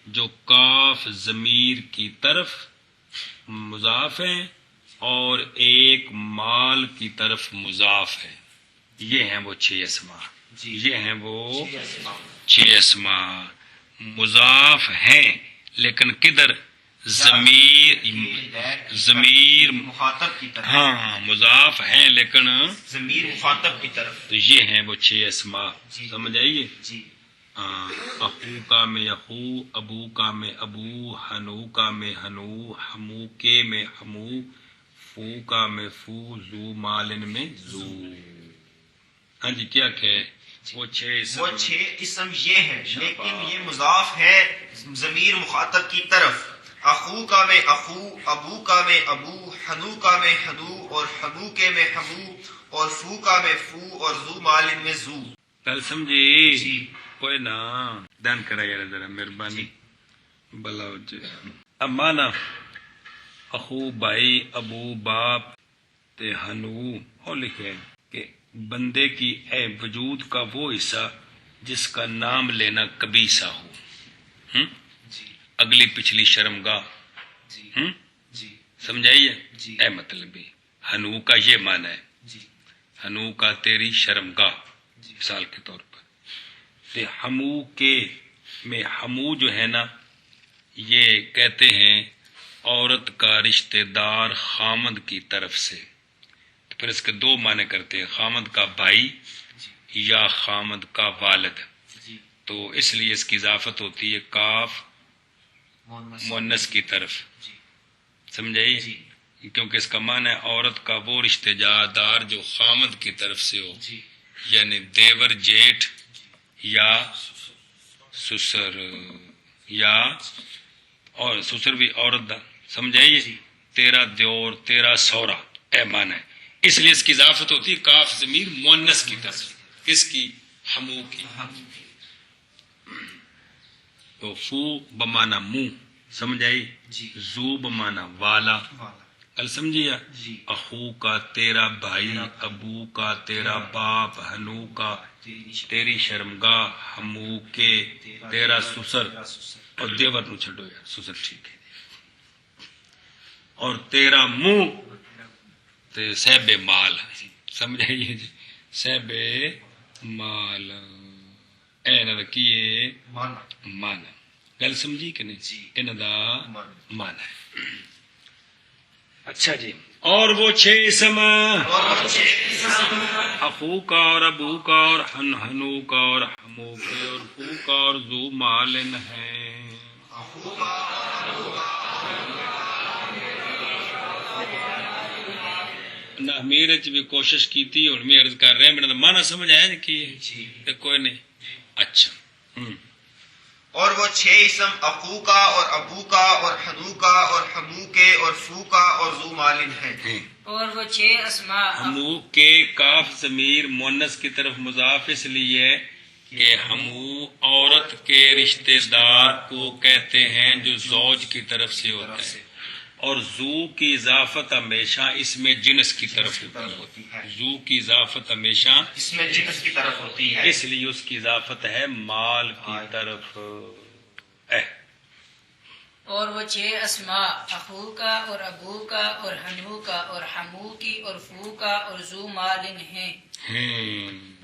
جو کاف ضمیر کی طرف مضاف ہیں اور ایک مال کی طرف مضاف ہے، یہ ہیں وہ 6 اسماء۔ یہ ہیں وہ 6 اسماء مضاف ہیں، لیکن کدھر؟ ضمیر مخاطب کی طرف۔ ہاں مضاف ہیں لیکن ضمیر مخاطب کی طرف۔ تو یہ ہیں وہ 6 اسماء۔ سمجھ آئیے؟ جی۔ اخو کا میں اخو، ابو کا میں ابو، ہنو کا میں ہنو، ہمو کے میں ہمو، فو کا میں فو، زو مالن میں زو۔ ہاں جی کیا کہ وہ چھ اسم یہ ہیں، لیکن یہ مضاف ہے ضمیر مخاطب کی طرف۔ اخو کا میں اخو، ابو کا میں ابو، ہنو کا میں ہنو، اور ہمو کے میں ہمو، اور فو کا میں فو، اور زو مالن میں زو۔ گل سمجھی؟ جی کوئی نہ دن کرا یار ذرا مہربانی بلا ہو جائے۔ اب مانا اخو بھائی، ابو باپ تے ہنو، اور لکھے کہ بندے کی اے وجود کا وہ حصہ جس کا نام لینا کبیسہ ہو۔ جی اگلی پچھلی شرمگاہ، جی جی سمجھائیے؟ جی اے مطلب ہنو کا یہ معنی ہے، جی ہنو کا تیری شرمگاہ جی مثال کے طور پر۔ تے ہمو کے میں ہمو جو ہے نا، یہ کہتے ہیں عورت کا رشتہ دار خامد کی طرف سے، تو پھر اس کے دو معنی کرتے ہیں، خامد کا بھائی یا خامد کا والد، جی تو اس لیے اس کی اضافت ہوتی ہے کاف مؤنث کی طرف، جی سمجھائی؟ جی کیونکہ اس کا معنی ہے عورت کا وہ رشتہ دار جو خامد کی طرف سے ہو، جی یعنی دیور جیٹھ یا سسر، یا اور سسر بھی عورت دا، سمجھائیے؟ جی تیرا دیور، تیرا سورا، اے معنی ہے۔ اس لیے اس کی اضافت ہوتی ہے کاف ضمیر مؤنث کی طرف، کس کی؟ ہمو کی۔ تو فو بمانا منہ، سمجھائی؟ جی زو بمانا والا، کل سمجھیا؟ جی اخو کا تیرا بھائی، ابو کا تیرا باپ، ہنو کا تیری شرمگاہ، ہمو کے تیرا سسر، اور دیور نو چھڈو یار، سسر ٹھیک ہے، اور تیرا منہ تے صاحب مال، سمجھائیے جی؟ صاحب مال، اے نہ کیے مان، گل سمجھی کہ نہیں؟ انہاں دا مان ہے۔ اچھا جی، اور وہ چھ اسم اخو کا اور ابو کا اور ہنو کا اور ہمو کے اور فو کا اور ذو مالن ہیں۔ نہ میرے چ بھی کوشش کی تھی، اور میں عرض کر رہے ہیں، میرا معنی سمجھ آیا کہ کوئی نہیں۔ اچھا، اور وہ چھ اسم اخو کا اور ابو کا اور ہنو کا اور ہمو کے اور فو کا اور ذو مالن ہیں۔ اور وہ چھ اسماء ہمو کے کاف ضمیر مؤنث کی طرف مضاف اس لیے کہ ہمو عورت کے رشتہ دار کو کہتے ہیں جو زوج کی طرف سے ہوتا ہے، اور زو کی اضافت ہمیشہ اس میں جنس کی طرف ہوتی ہے، زو کی اضافت ہمیشہ اس میں جنس کی طرف ہوتی ہے، اس لیے اس کی اضافت ہے مال کی طرف۔ اور وہ چھ اسماء اخو کا اور ابو کا اور ہنو کا اور ہمو کی اور فو کا اور ذو مالن ہیں۔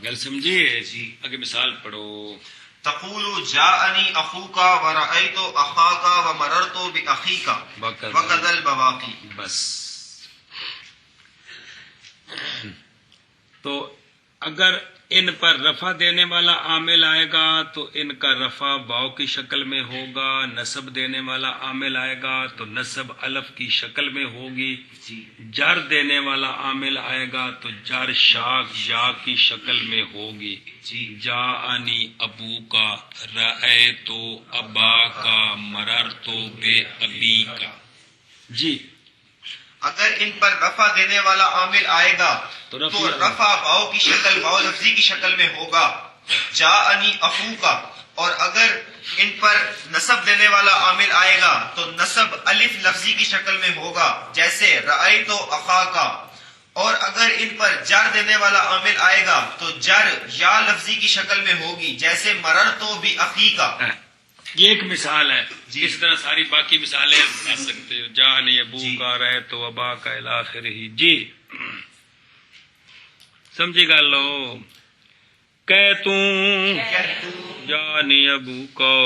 گل سمجھیے جی؟ آگے مثال پڑھو۔ تقول جاءنی اخوک ورأیت اخاک ومررت باخیک وقد البواقی۔ بس تو اگر ان پر رفع دینے والا عامل آئے گا تو ان کا رفع واو کی شکل میں ہوگا، نصب دینے والا عامل آئے گا تو نصب الف کی شکل میں ہوگی، جر دینے والا عامل آئے گا تو جر شاک یا کی شکل میں ہوگی۔ جاءنی ابو کا، رأیت ابا کا، مررت بے ابی کا۔ جی اگر ان پر رفع دینے والا عامل آئے گا تو رفع واو کی شکل، واو لفظی کی شکل میں ہوگا، جاءنی اخوک، اور اگر ان پر نصب دینے والا عامل آئے گا تو نصب الف لفظی کی شکل میں ہوگا، جیسے رأیت اخاک، اور اگر ان پر جر دینے والا عامل آئے گا تو جر یا لفظی کی شکل میں ہوگی، جیسے مررت باخیک۔ یہ ایک مثال ہے، اس طرح ساری باقی مثالیں بتا سکتے ہو، جاءنی ابو کا، رأیت ابا کا الی آخرہ۔ جی سمجھے گا لو؟ کہ تم جاءنی ابو کا،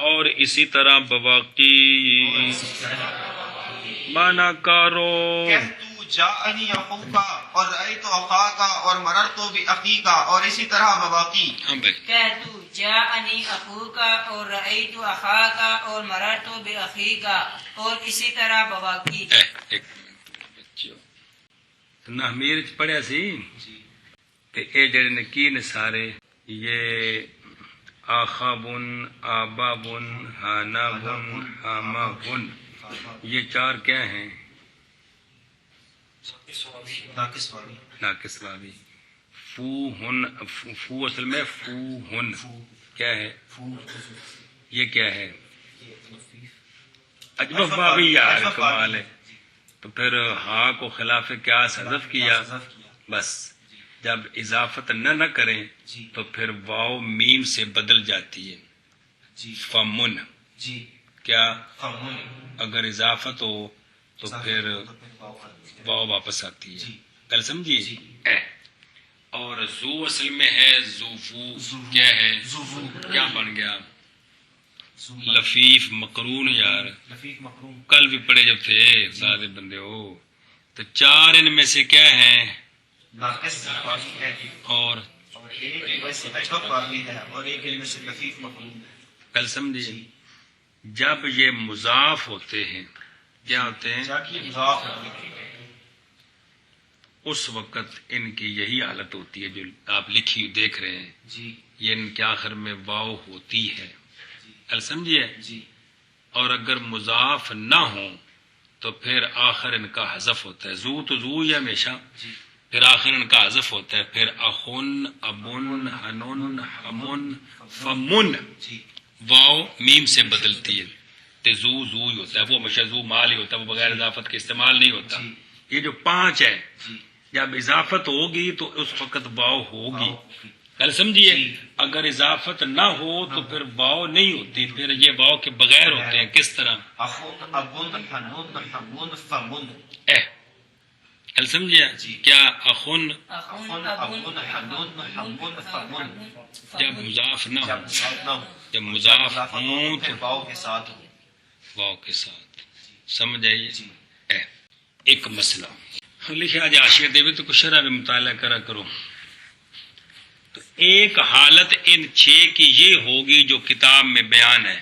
اور اسی طرح بواقی مانا کرو، جاءنی اخوکا اور رأیت اخاکا اور مررت باخیکا اور اسی طرح بباقی. ہاں بھائی کہہ تو جاءنی اخوکا اور رأیت اخاکا اور مررت باخیکا اور اسی طرح بواقی. ایک منٹ بچیو نہ امیر چ پڑھیا سی کہ اے جڑے نے کی نے سارے یہ آخابن آبابن حانابن حامابن یہ چار کیا ہیں؟ ناقص والی. ناقص واوی. فو ہن فو اصل میں فو ہن کیا ہے؟ یہ کیا ہے؟ اجوف واوی یار کمال ہے. تو پھر ہاں کو خلاف کیا حذف کیا بس. جب اضافت نہ کریں تو پھر واو میم سے بدل جاتی ہے. فمن کیا اگر اضافت ہو تو پھر واو واپس آتی ہے. کل سمجھیے. اور زو اصل میں ہے زوفو کیا ہے؟ کیا بن گیا؟ لفیف مقرون. یار کل بھی پڑھے جب تھے زیادہ بندے ہو تو چار ان میں سے کیا ہیں؟ ناقص والی ہے اور ایک اجوف والی ہے اور ایک ان میں سے لفیف مقرون ہے. کل سمجھیے. جب یہ مضاف ہوتے ہیں کیا ہوتے ہیں؟ جاکی مضاف ہوتی ہے. اس وقت ان کی یہی حالت ہوتی ہے جو آپ لکھی دیکھ رہے ہیں. جی یہ ان کے آخر میں واو ہوتی ہے. کل سمجھیے. جی اور اگر مضاف نہ ہو تو پھر آخر ان کا حذف ہوتا ہے. زو تو زو ہی ہمیشہ. پھر آخر ان کا حذف ہوتا ہے. پھر اخن ابن حنن حمن فمن واو میم سے بدلتی ہے تو زو زو ہی ہوتا ہے. وہ ہمیشہ زو مال ہی ہوتا ہے. وہ بغیر اضافت کے استعمال نہیں ہوتا. یہ جو پانچ ہے جب اضافت ہوگی تو اس وقت واو ہوگی. کل سمجھیے. اگر اضافت نہ ہو تو پھر واو نہیں ہوتی. پھر یہ واو کے بغیر ہوتے ہیں. کس طرح؟ اخن ابن حنون حمون فمن. کل سمجھیے. کیا اخن اخن ابن حنون حمون فمن جب مضاف نہ ہو، نہ ہو جب مضاف ہوں پھر تو واو کے ساتھ ہو. واو کے ساتھ. سمجھ آئیے. ایک مسئلہ لکھا جائے عاشق دیوی تو کچھ شرح بھی مطالعہ کرا کرو. تو ایک حالت ان 6 کی یہ ہوگی جو کتاب میں بیان ہے.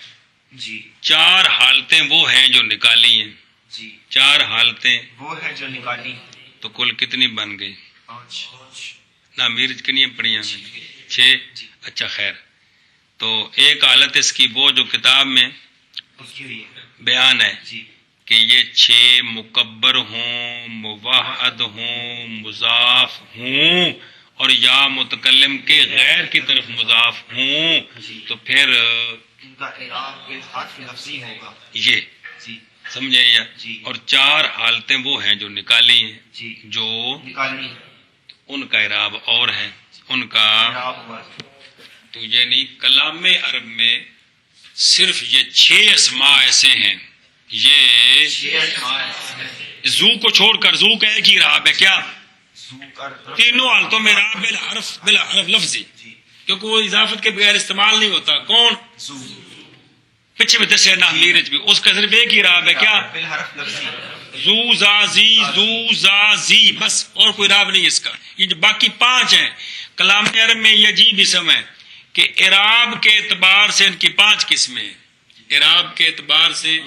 جی 4 حالتیں وہ ہیں جو نکالی ہیں. جی 4 حالتیں وہ ہے جو نکالی. تو کل کتنی بن گئی؟ 5. نہ میرج کنی پڑھی ہیں؟ 6. اچھا خیر. تو ایک حالت اس کی وہ جو کتاب میں لکھی ہوئی ہے. بیان ہے جی کہ یہ 6 مکبر ہوں، موحد ہوں، مضاف ہوں اور یا متکلم کے غیر کی طرف مضاف ہوں تو پھر ان کا اعراب بالحرف لفظی ہوگا. یہ جی سمجھے یا. جی. اور 4 حالتیں وہ ہیں جو نکالی ہیں جی جو نکالنی ان کا اعراب اور ہے ان کا. اعراب ہوا. تو یعنی کلام عرب میں صرف یہ 6 اسماء ایسے ہیں. یہ زو کو چھوڑ کر زو کا ایک ہی اعراب ہے. کیا؟ تینوں حالتوں میں اعراب بالحرف لفظی کیونکہ وہ اضافت کے بغیر استعمال نہیں ہوتا. کون؟ پیچھے میں دسے نہ میرج بھی اس کا صرف ایک ہی اعراب ہے. کیا؟ بالحرف لفظی. زو زا زی زو زا زی بس اور کوئی اعراب نہیں اس کا. یہ جو باقی 5 ہیں کلام عرب میں یہ عجیب اسم ہے کہ اعراب کے اعتبار سے ان کی 5 قسمیں. اعراب کے اعتبار سے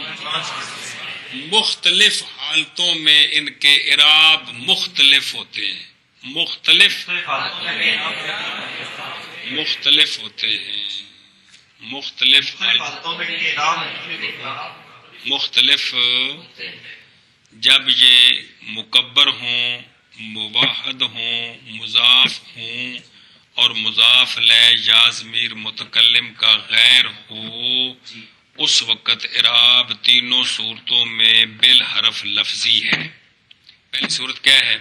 مختلف حالتوں میں ان کے اعراب مختلف ہوتے ہیں. مختلف ہوتے ہیں. مختلف مختلف جب یہ مکبر ہوں، موحد ہوں، مضاف ہوں اور مضاف لے یا ضمیر متکلم کا غیر ہو اس وقت اعراب تینوں صورتوں میں بالحرف لفظی ہے. پہلی صورت کیا ہے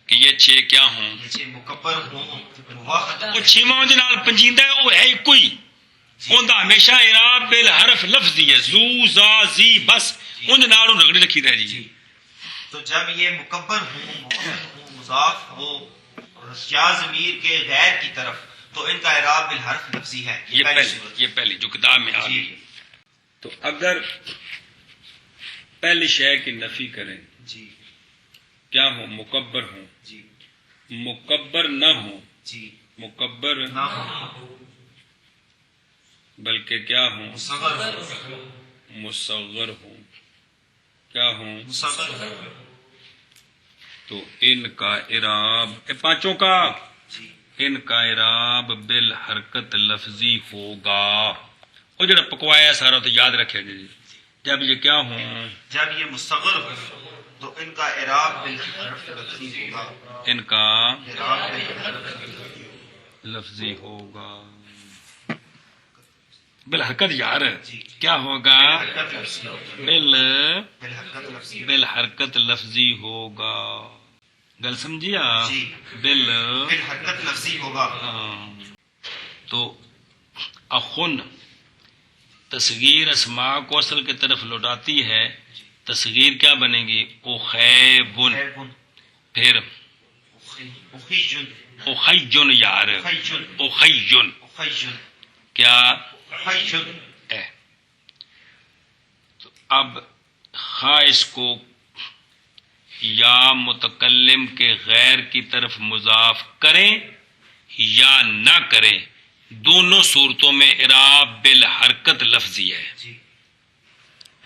کہ یہ 6 کیا ہوں؟ مکبر ہوں. وہ 6واں جنال پنجیندہ ہے وہ ہے ایک ہی اوندا ہمیشہ اعراب بالحرف لفظی ہے. زو زا زی بس ان جنال رگڑی رکھی رہ جی. تو جب یہ مکبر ہوں، مضاف ہو یا ضمیر کے غیر کی طرف تو ان کا اعراب بالحرف لفظی ہے. یہ پہلی جو کتاب میں آ گئی. تو اگر پہلی شے کی نفی کریں جی کیا ہوں؟ مکبر ہوں. جی مکبر نہ ہوں. جی مکبر نہ ہو بلکہ کیا ہوں؟ مصغر ہو مصغر ہوں. کیا ہوں؟ مصغر ہو. تو ان کا اعراب پانچوں کا جی ان کا اعراب بالحرکت لفظی ہوگا. وہ جڑا پکوایا سارا تو یاد رکھے جی. جب یہ کیا ہوں؟ جب یہ مصغر ہو تو ان کا اعراب بالحرف لفظی ہوگا. ان کا اعراب بالحرف لفظی ہوگا. بالحرکت یار جی. کیا ہوگا؟ بالحرکت لفظی ہوگا. بالحرکت لفظی بالحرکت لفظی ہوگا. گل سمجھیا؟ جی. بالحرکت لفظی ہوگا. تو اخن تصغیر اسماء کو اصل کی طرف لوٹاتی ہے. تصغیر کیا بنے گی؟ اخیبن. خیبن پھر اخیجن اخیجن یار اخیجن اخیجن اخیجن کیا اخیجن. ہے؟ تو اب خواہ اس کو یا متکلم کے غیر کی طرف مضاف کریں یا نہ کریں، دونوں صورتوں میں اعراب بالحرکت لفظی ہے. جی.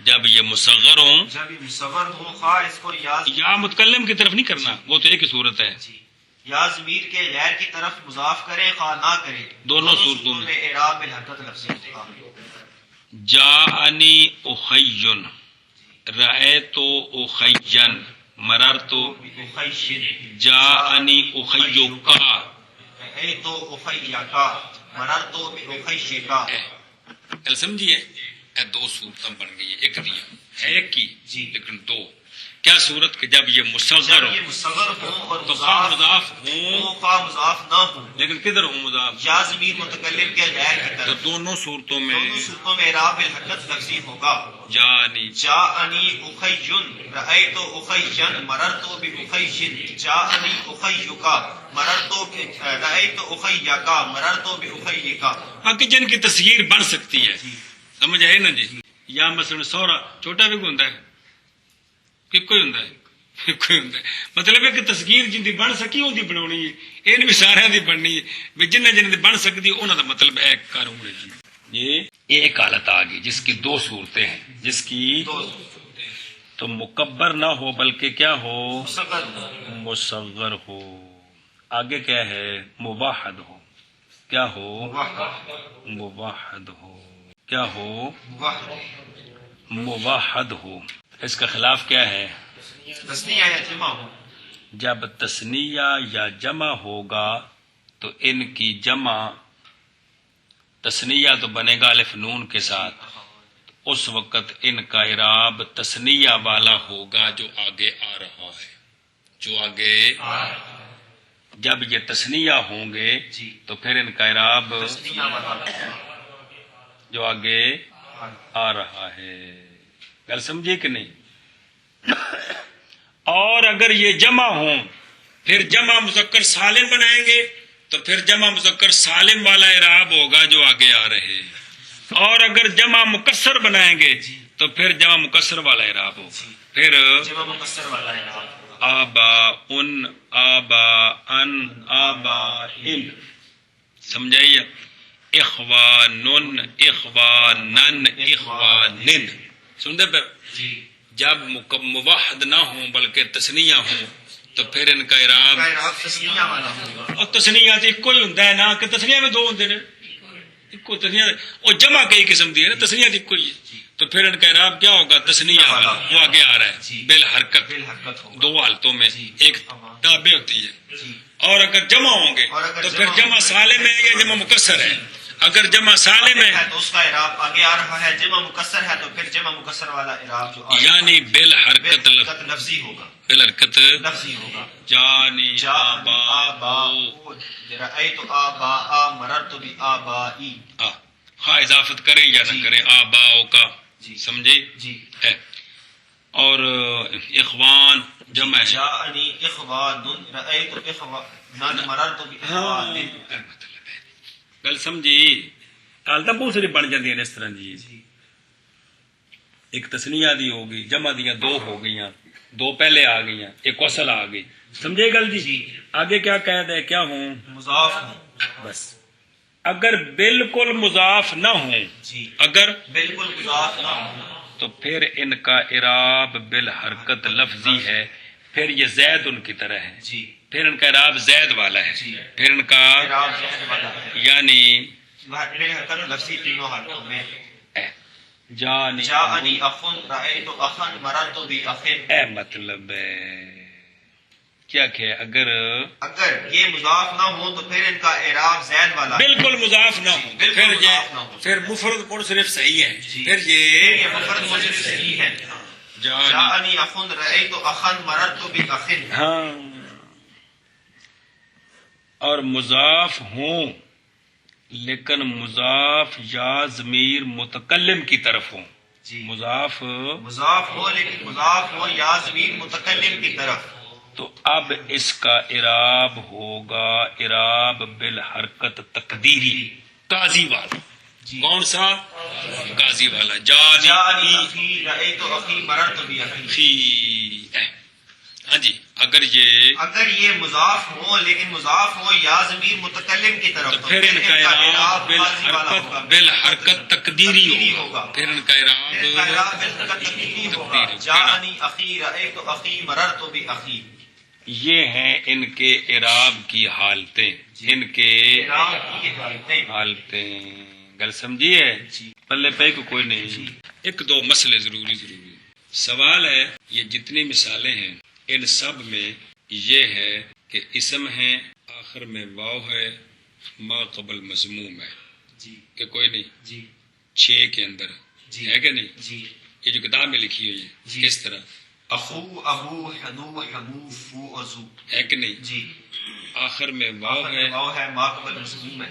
جب یہ مصغر ہوں جب یہ مصغر ہو خواہ اس کو یا متکلم کی طرف نہیں کرنا، وہ تو ایک ہی صورت ہے. جی یا ضمیر کے غیر کی طرف مضاف کرے خواہ نہ کرے، دونوں صورتوں میں اعراب بالحرکت لفظی ہوگا. جاءنی اخیجن رأیت اخیجن مررت اخیجن جاءنی اخیجکا. رأیت اخیجکا مررت باخیجکا. گل سمجھیے؟ اے دو صورتیں بن گئی، ایک دی ہے ایک کی جی. لیکن دو. کیا صورت کہ جب یہ مصغر جب ہو یہ مصغر ہو اور تو خواہ مضاف ہو ہوں خواہ مضاف نہ ہو، لیکن کدھر ہوں مضاف؟ یا ضمیر متکلم کے غیر کی تو طرف، دونوں صورتوں میں دونوں صورتوں میں اعراب بالحرکت لفظی ہوگا. جانی جاءنی اخیجن رأیت اخیجن مررت باخیجن جاءنی اخیجکا مررت رأیت اخیجکا مررت باخیجکا. جن کی تصغیر بن سکتی ہے. سمجھ آئے نا جی؟ یا مثلا سورا چھوٹا بھی ہوتا ہے کہ کوئی ہوتا ہے کوئی ہوتا ہے. مطلب ہے کہ تصغیر جن کی بن سکی وہ بنانی ہے، یہ بھی سارے کی بننی ہے. جنہیں جن بن سکتی انہوں کا مطلب ہے کروں جی. یہ ایک حالت آ گئی جس کی دو صورتیں ہیں، جس کی تو مکبر نہ ہو بلکہ کیا ہو؟ مصغر مصغر ہو. آگے کیا ہے؟ مباحد ہو. کیا ہو؟ مباحد ہو. کیا ہو؟ مباحد ہو. اس کا خلاف کیا ہے؟ تثنیہ یا جمع ہو. جب تثنیہ یا جمع ہوگا تو ان کی جمع تثنیہ تو بنے گا الف نون کے ساتھ، اس وقت ان کا اعراب تثنیہ والا ہوگا جو آگے آ رہا ہے. جو آگے جب یہ تثنیہ ہوں گے جی. تو پھر ان کا اعراب تثنیہ والا جو آگے آ رہا ہے. گل سمجھے کہ نہیں؟ اور اگر یہ جمع ہوں پھر جمع مذکر سالم بنائیں گے تو پھر جمع مذکر سالم والا اعراب ہوگا جو آگے آ رہے. اور اگر جمع مکسر بنائیں گے تو پھر جمع مکسر والا اعراب ہوگا. پھر جمع مکسر والا ہے. آبا ان آبا ان آبا ان. سمجھائیے؟ اخوانن اخوانن اخوانن. سنتے پھر جب موحد نہ ہوں بلکہ تثنیہ ہوں تو پھر ان کا اعراب تثنیہ والا ہوگا. اور تثنیہ تو ایک ہی ہوتا ہے نا کہ تثنیہ میں دو ہوتے ہیں. ایک تثنیہ اور جمع کئی قسم دی ہے نا، تثنیہ ایک ہی ہے. تو پھر ان کا اعراب کیا ہوگا؟ تثنیہ والا. وہ آگے آ رہا ہے بالحرکت. دو حالتوں میں ایک تابع ہوتی ہے. اور اگر جمع ہوں گے تو پھر جمع سالم ہے یا جمع مکسر ہے؟ اگر جمع سالم ہے تو اس کا اعراب آگے آ رہا ہے. جمع مکسر ہے تو پھر جمع مکسر والا اعراب جو یعنی بالحرکت لفظی ہوگا. بالحرکت لفظی ہوگا. جانی آبا آباؤ. رأیت آباء مررت بآبائی. خواہ اضافت کریں یا نہ کریں آباؤ کا. سمجھے؟ جی. اور اخوان جمع ہے. جاءنی اخوان رأیت اخوان مررت باخوان. گل سمجھی؟ حالت بہت ساری بن جاتی ہیں اس طرح جی. ایک تسنیہ دی ہوگی، جمع دیاں دو ہو گئیاں، دو پہلے آ گئیاں، ایک وصل آ گئی، سمجھے گل جی؟ آگے کیا قید ہے؟ کیا ہوں؟ مضاف بس اگر بالکل مضاف نہ ہوں، جی اگر بالکل مضاف نہ ہو تو پھر ان کا اعراب بالحرکت لفظی ہے، پھر یہ زید ان کی طرح ہے، جی پھر ان کا اعراب زید والا ہے، جی پھر ان کا اعراب زید والا ہے، یعنی بالحرکت لفظی تینوں حالتوں میں جانی جاءنی اخن رأیت اخن مررت باخن. اے مطلب ہے کیا کہ اگر اگر یہ مضاف نہ ہو تو پھر ان کا اعراب زید والا ہے. بالکل مضاف نہ ہو بالکل پھر مضاف نہ یہ ہو. پھر مفرد منصرف صحیح ہے، جی. پھر پھر یہ یہ مفرد منصرف صحیح ہے. جانی جاءنی اخن رأیت اخن مررت باخن. ہاں اور مضاف ہوں لیکن مضاف یا ضمیر متکلم کی طرف ہوں، جی مضاف مضاف ہو لیکن مضاف ہو یا ضمیر متکلم کی طرف، تو اب اس کا اعراب ہوگا اعراب بالحرکت تقدیری قاضی والا. جی. کون سا؟ قاضی والا. جاءنی جانی اخی رأیت اخی مررت باخی. فی ہاں جی اگر یہ مضاف ہو لیکن مضاف ہو یا ضمیر متکلم کی طرف تو پھر ان کا اعراب بالحرکت تقدیری ہوگا، پھر ان کا اعراب تقدیری ہوگا. تقدیری. جاءنی اخی رأیت اخی مررت باخی. یہ ہیں ان کے اعراب کی حالتیں، ان کے اعراب کی حالتیں. حالتیں گل سمجھیے؟ جی. پلے پہ کو کوئی نہیں. ایک دو مسئلے ضروری سوال ہے. یہ جتنی مثالیں ہیں ان سب میں یہ ہے کہ اسم ہے، آخر میں واو ہے، ما قبل مضموم ہے، جی کہ کوئی نہیں. جی 6 کے اندر جی ہے کہ نہیں؟ جی. یہ جو کتاب میں لکھی ہوئی ہے جی. کس طرح اخو ابو حنو حبو فو ازو. ہے کہ نہیں؟ جی آخر میں واو ہے. واو ہے، ما قبل مضموم ہے.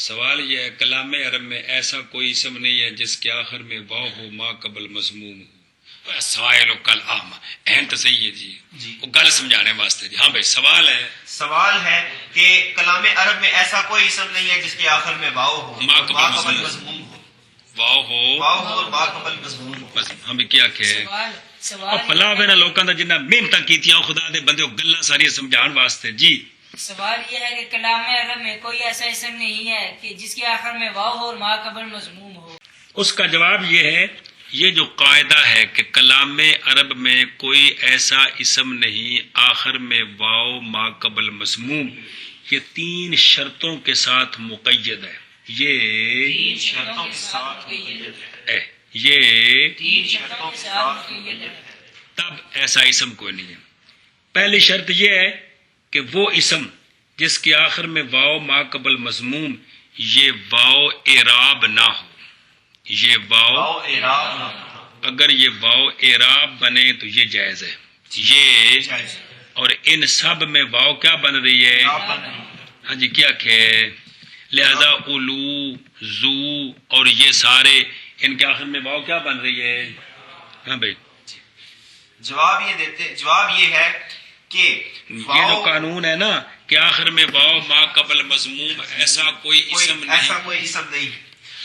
سوال یہ ہے کلام عرب میں ایسا کوئی اسم نہیں ہے جس کے آخر میں واو ہو ما قبل مضموم ہو. سوائل کل عام اہم تو صحیح ہے جی، جی. وہ گل سمجھانے واسطے جی. ہاں بھائی سوال ہے کہ کلام عرب میں ایسا کوئی اسم نہیں ہے جس کے آخر میں واو ہو، ما قبل ما قبل مضموم ہو. واو ہو واو ہو اور ما قبل مضموم ہو. بس ہم کیا کہ سوال پلا بنا لوکاں دا جنہ محنت کیتیاں خدا دے بندے گلاں ساری سمجھان واسطے جی. سوال یہ ہے کہ کلام عرب میں کوئی ایسا اسم نہیں ہے کہ جس کے آخر میں واو ہو اور ما قبل مضموم ہو. اس کا جواب یہ ہے یہ جو قاعدہ ہے کہ کلام عرب میں کوئی ایسا اسم نہیں آخر میں واو ما قبل مضموم، یہ 3 شرطوں کے ساتھ مقید ہے. یہ شرطوں کے ساتھ یہ 3 شرطوں کے ساتھ تب ایسا اسم کوئی نہیں ہے. پہلی شرط یہ ہے کہ وہ اسم جس کے آخر میں واو ما قبل مضموم یہ واو اعراب نہ ہو. یہ واو اعراب نہ ہو. اگر یہ واو اعراب بنے تو یہ جائز ہے. یہ جائز. اور ان سب میں واو کیا بن رہی ہے؟ اعراب بن رہی ہے. ہاں جی کیا کہ لہذا الو زو اور یہ سارے ان کے آخر میں واو کیا بن رہی ہے؟ ہاں بھائی جواب یہ ہے کہ یہ جو قانون ہے نا کہ آخر میں واو ما قبل مضموم ایسا کوئی اسم نہیں.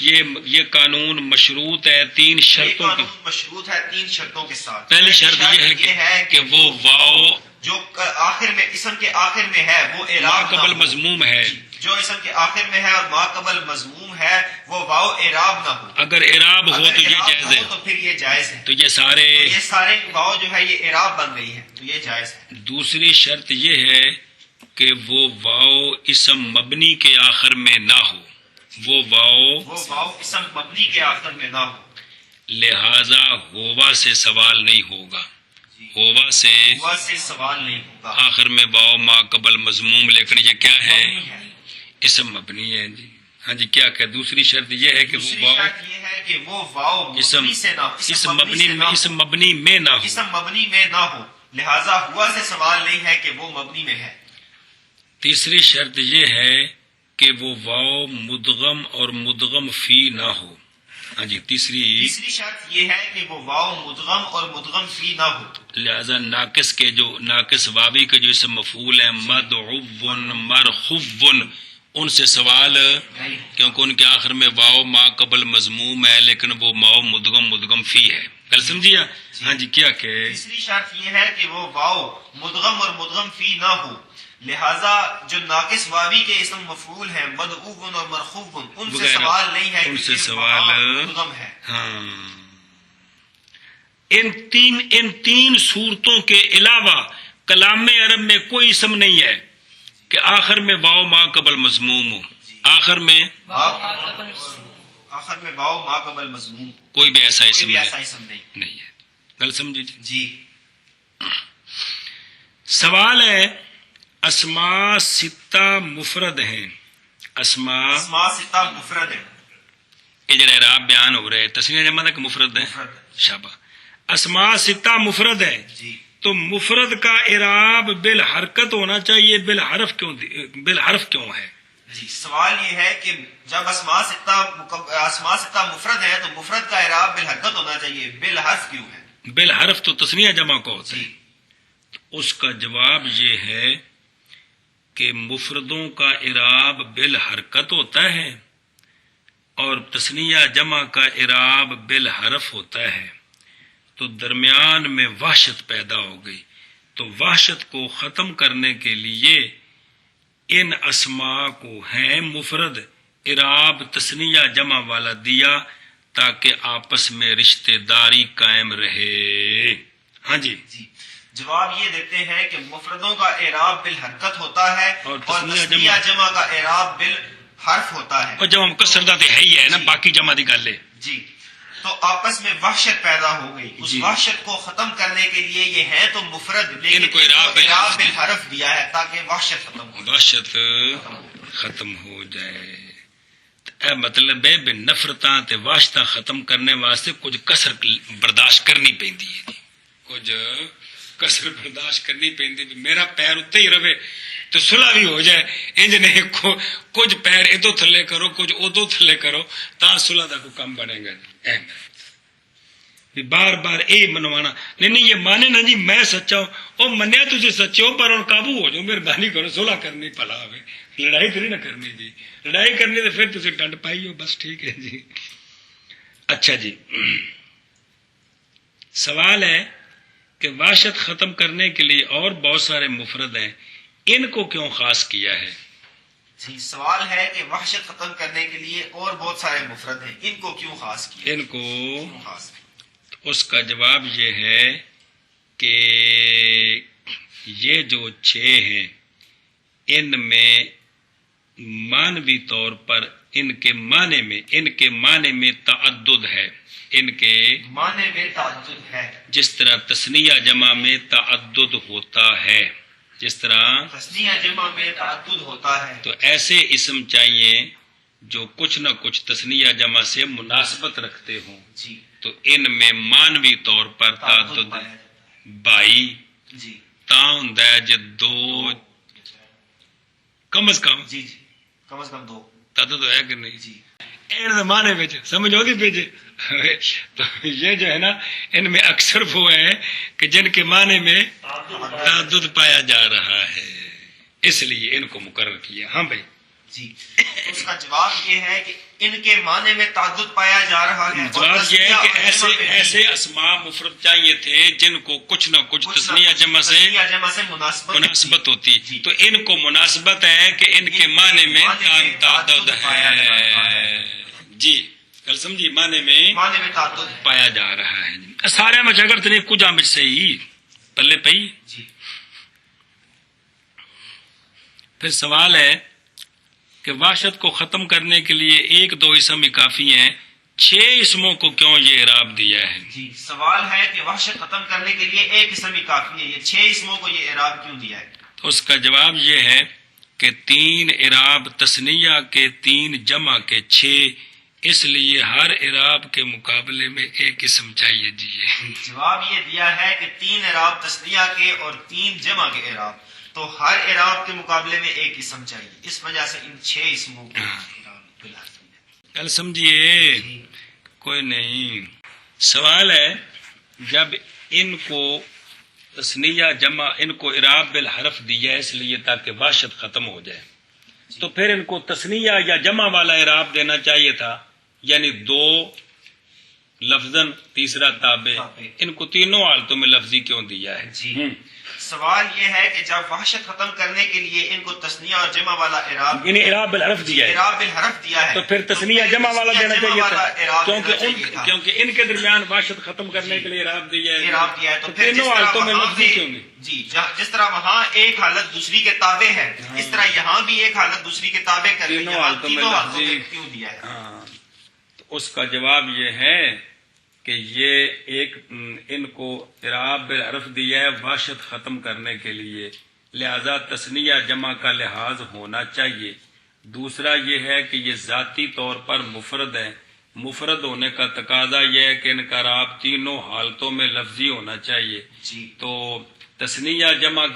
یہ قانون مشروط ہے 3 شرطوں کی. مشروط ہے 3 شرطوں کے ساتھ. پہلی شرط یہ ہے کہ وہ واو جو آخر میں اسم کے آخر میں ہے وہ ما اعراب قبل مضموم ہے. جو اسم کے آخر میں ہے اور ما قبل مضموم ہے وہ واو اعراب نہ ہو. اگر اعراب ہو تو یہ جائز ہے. تو پھر یہ جائز ہے. تو یہ سارے واو جو ہے یہ اعراب بن رہی ہے تو یہ جائز ہے. دوسری شرط یہ ہے کہ وہ واو اسم مبنی کے آخر میں نہ ہو. وہ واو اسم مبنی کے آخر میں نہ ہو. لہذا ہوا سے سوال نہیں ہوگا. ہوا سے سوال نہیں ہوگا. آخر میں واو ما قبل مضموم لیکن یہ کیا ہے؟ اسم مبنی ہے جی. ہاں جی کیا کہ دوسری شرط یہ ہے کہ وہ واو اسم مبنی میں نہ ہو. اسم مبنی میں نہ ہو لہذا ہوا سے سوال نہیں ہے کہ وہ مبنی میں ہے. تیسری شرط یہ ہے کہ وہ واو مدغم اور مدغم فی نہ ہو. ہاں جی تیسری شرط یہ ہے کہ وہ واو مدغم اور مدغم فی نہ ہو. لہذا ناقص واوی کے جو اسم مفعول ہے مدعو مرخو ان سے سوال کیونکہ ان کے آخر میں واو ما قبل مضموم ہے لیکن وہ واو مدغم فی ہے. کل سمجھیا؟ ہاں جی کیا کہ تیسری شرط یہ ہے کہ وہ واو مدغم اور مدغم فی نہ ہو، لہذا جو ناقص واوی کے اسم مفعول ہیں مدعو اور مرخوب ان سے سوال نہیں ہے ان سے کیونکہ سوال وہاں مدغم ہے. ہاں ان تین صورتوں کے علاوہ کلام عرب میں کوئی اسم نہیں ہے کہ آخر میں واو ما قبل مضموم ہو، آخر میں واو ما قبل مضموم، کوئی بھی ایسا اسم نہیں ہے. گل سمجھی جی. سوال ہے اسماء ستہ مفرد ہیں، اسماء ستہ مفرد ہے. یہ جڑا اعراب بیان ہو رہا ہے تسنیہ جمع کہ مفرد ہے؟ شابہ. اسماء ستہ مفرد ہے جی. تو مفرد کا اعراب بالحرکت ہونا چاہیے، بالحرف کیوں ہے؟ جی سوال یہ ہے کہ جب اسماء ستہ مفرد ہے تو مفرد کا اعراب بالحرکت ہونا چاہیے، بالحرف کیوں ہے؟ بالحرف تو تسنیہ جمع کو ہوتا ہے. جی. اس کا جواب یہ ہے کہ مفردوں کا اعراب بالحرکت ہوتا ہے اور تسنیہ جمع کا اعراب بالحرف ہوتا ہے، تو درمیان میں وحشت پیدا ہو گئی. تو وحشت کو ختم کرنے کے لیے ان اسماء کو ہیں مفرد اعراب تسنیہ جمع والا دیا تاکہ آپس میں رشتہ داری قائم رہے. ہاں جی. جواب یہ دیتے ہیں کہ مفردوں کا اعراب بالحرکت ہوتا ہے اور تسنیہ جمع کا اعراب بالحرف ہوتا ہے. اور جمع مکسر دا تے ہے ہی ہے نا، باقی جمع دی گل ہے. جی. تو آپس میں وحشت پیدا ہو گئی. اس وحشت کو ختم کرنے کے لیے یہ ہے تو مفرد لیکن کو اعراب بالحرف دیا ہے تاکہ وحشت ختم ہو جائے. اے مطلب ہے بے نفرتاں تے وحشتاں ختم کرنے واسطے کچھ کسر برداشت کرنی پیندی ہے، کچھ کسر برداشت کرنی پیندی. میرا پیر اتنے ہی رہے تو صلح بھی ہو جائے، انج نہیں کچھ پیر ادو تھلے کرو کچھ ادو تھلے کرو تا صلح دا کوئی کم بنے گا. بار بار اے منوانا نہیں یہ مانے نا جی میں سچا ہوں، او منیا تجھے سچے ہو پر ہوں قابو ہو جاؤ، مہربانی کرو صلح کرنی بھلا ہوئے، لڑائی تو نہیں نہ کرنی جی. لڑائی کرنی تو پھر تجھے ڈنڈ پائی ہو، بس ٹھیک ہے جی. اچھا جی سوال ہے کہ وحشت ختم کرنے کے لیے اور بہت سارے مفرد ہیں، ان کو کیوں خاص کیا ہے؟ جی سوال ہے کہ وحشت ختم کرنے کے لیے اور بہت سارے مفرد ہیں، ان کو کیوں خاص کیا؟ ان کو اس کا جواب یہ ہے کہ یہ جو 6 ہیں ان میں معنوی طور پر ان کے معنی میں تعدد ہے، ان کے معنی میں تعدد ہے. جس طرح تسنیہ جمع میں تعدد ہوتا ہے، جس طرح تسنیہ جمع میں تعدد ہوتا ہے، تو ایسے اسم چاہیے جو کچھ نہ کچھ تسنیہ جمع سے مناسبت رکھتے ہوں. جی. تو ان میں معنوی طور پر تعدد بائی جی تا ہوندا ہے جے 2 کم از کم، جی جی کم از کم 2 تعدد ہے کہ نہیں جی. ان معنی وچ سمجھ آتی پیجے. تو یہ جو ہے نا ان میں اکثر وہ ہے کہ جن کے معنی میں تعدد پایا جا رہا ہے، اس لیے ان کو مقرر کیا. ہاں بھائی جی. اس کا جواب یہ ہے کہ ان کے معنی میں تعدد پایا جا رہا ہے. جواب یہ ہے کہ ایسے اسماء مفرد چاہیے تھے جن کو کچھ نہ کچھ تسنیہ جمع سے مناسبت ہوتی. تو ان کو مناسبت ہے کہ ان کے معنی میں تعدد ہے. جی کل سمجھی، معنی میں تعدد پایا جا رہا ہے. سارے میں اگر تیرے کچھ آمد صحیح پلے پئی. پھر سوال ہے کہ وحشت کو ختم کرنے کے لیے 1-2 اسم ہی کافی ہیں، 6 اسموں کو کیوں یہ اعراب دیا ہے؟ جی سوال ہے کہ وحشت ختم کرنے کے لیے 1 اسم ہی کافی ہے، یہ 6 اسموں کو یہ اعراب کیوں دیا ہے؟ اس کا جواب یہ ہے کہ 3 اعراب تسنیہ کے 3 جمع کے 6، اس لیے ہر اعراب کے مقابلے میں 1 اسم چاہیے. جی جواب یہ دیا ہے کہ 3 اعراب تسنیہ کے اور 3 جمع کے اعراب، تو ہر اعراب کے مقابلے میں 1 اسم چاہیے، اس وجہ سے ان 6 اسموں کو کل سمجھیے. کوئی نہیں. سوال ہے جب ان کو تسنیہ جمع ان کو اعراب بالحرف دیا ہے اس لیے تاکہ وحشت ختم ہو جائے، تو پھر ان کو تثنیہ یا جمع والا اعراب دینا چاہیے تھا، یعنی دو لفظاً تیسرا تابع، ان کو تینوں حالتوں میں لفظی کیوں دیا ہے؟ جی سوال یہ ہے کہ جب وحشت ختم کرنے کے لیے ان کو تثنیہ اور جمع والا اعراب یعنی اعراب بالحرف دیا ہے، اعراب بالحرف دیا ہے، تو پھر تثنیہ جمع والا دینا چاہیے تھا، کیونکہ کیونکہ ان کے درمیان وحشت ختم کرنے کے لیے اعراب دیا ہے، اعراب دیا ہے، تو پھر تینوں حالتوں میں لفظی کیوں نہیں؟ جی جس طرح وہاں ایک حالت دوسری کے تابع ہے، اس طرح یہاں بھی ایک حالت دوسری کے تابع کر کے تینوں یہاں حالتوں میں تینوں حالتوں لفظی میں کیوں دیا ہے؟ ہاں، تو اس کا جواب یہ ہے کہ یہ ایک ان کو اعراب بالحرف دیا ہے وحشت ختم کرنے کے لیے، لہذا تثنیہ جمع کا لحاظ ہونا چاہیے۔ دوسرا یہ ہے کہ یہ ذاتی طور پر مفرد ہے، مفرد ہونے کا تقاضا یہ ہے کہ ان کا اعراب تینوں حالتوں میں لفظی ہونا چاہیے، جی تو تثنیہ جمع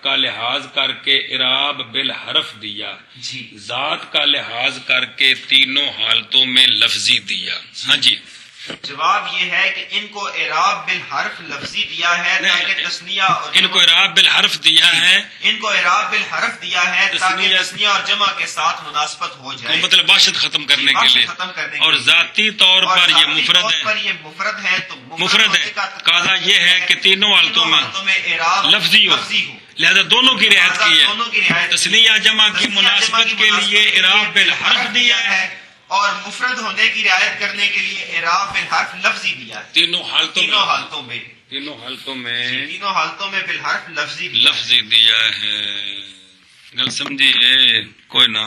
کا لحاظ کر کے اعراب بالحرف دیا، جی ذات کا لحاظ کر کے تینوں حالتوں میں لفظی دیا۔ ہاں جی، جواب یہ ہے کہ ان کو اعراب بالحرف لفظی دیا ہے تاکہ تثنیہ اور ان کو اعراب بالحرف دیا ہے، ان کو اعراب بالحرف دیا ہے تاکہ تثنیہ اور جمع کے ساتھ مناسبت ہو جائے، مطلب وحشت ختم کرنے کے لیے، ختم کرنے کے اور لیے۔ ذاتی طور اور پر یہ ذاتی مفرد طور پر ہے، یہ مفرد ہے تو مفرد ہونے ہے، کا قاعدہ یہ ہے کہ تینوں حالتوں میں اعراب لفظی ہو، لہذا دونوں کی رعایت کی دونوں کی ہے، رعایت تثنیہ جمع کی مناسبت کے لیے اعراب بالحرف دیا ہے، اور مفرد ہونے کی رعایت کرنے کے لیے اعراب بالحرف لفظی دیا ہے، تینوں حالتوں تینوں حالتوں میں تینوں حالتوں میں بالحرف لفظی لفظی دیا ہے۔ گل سمجھیے کوئی نہ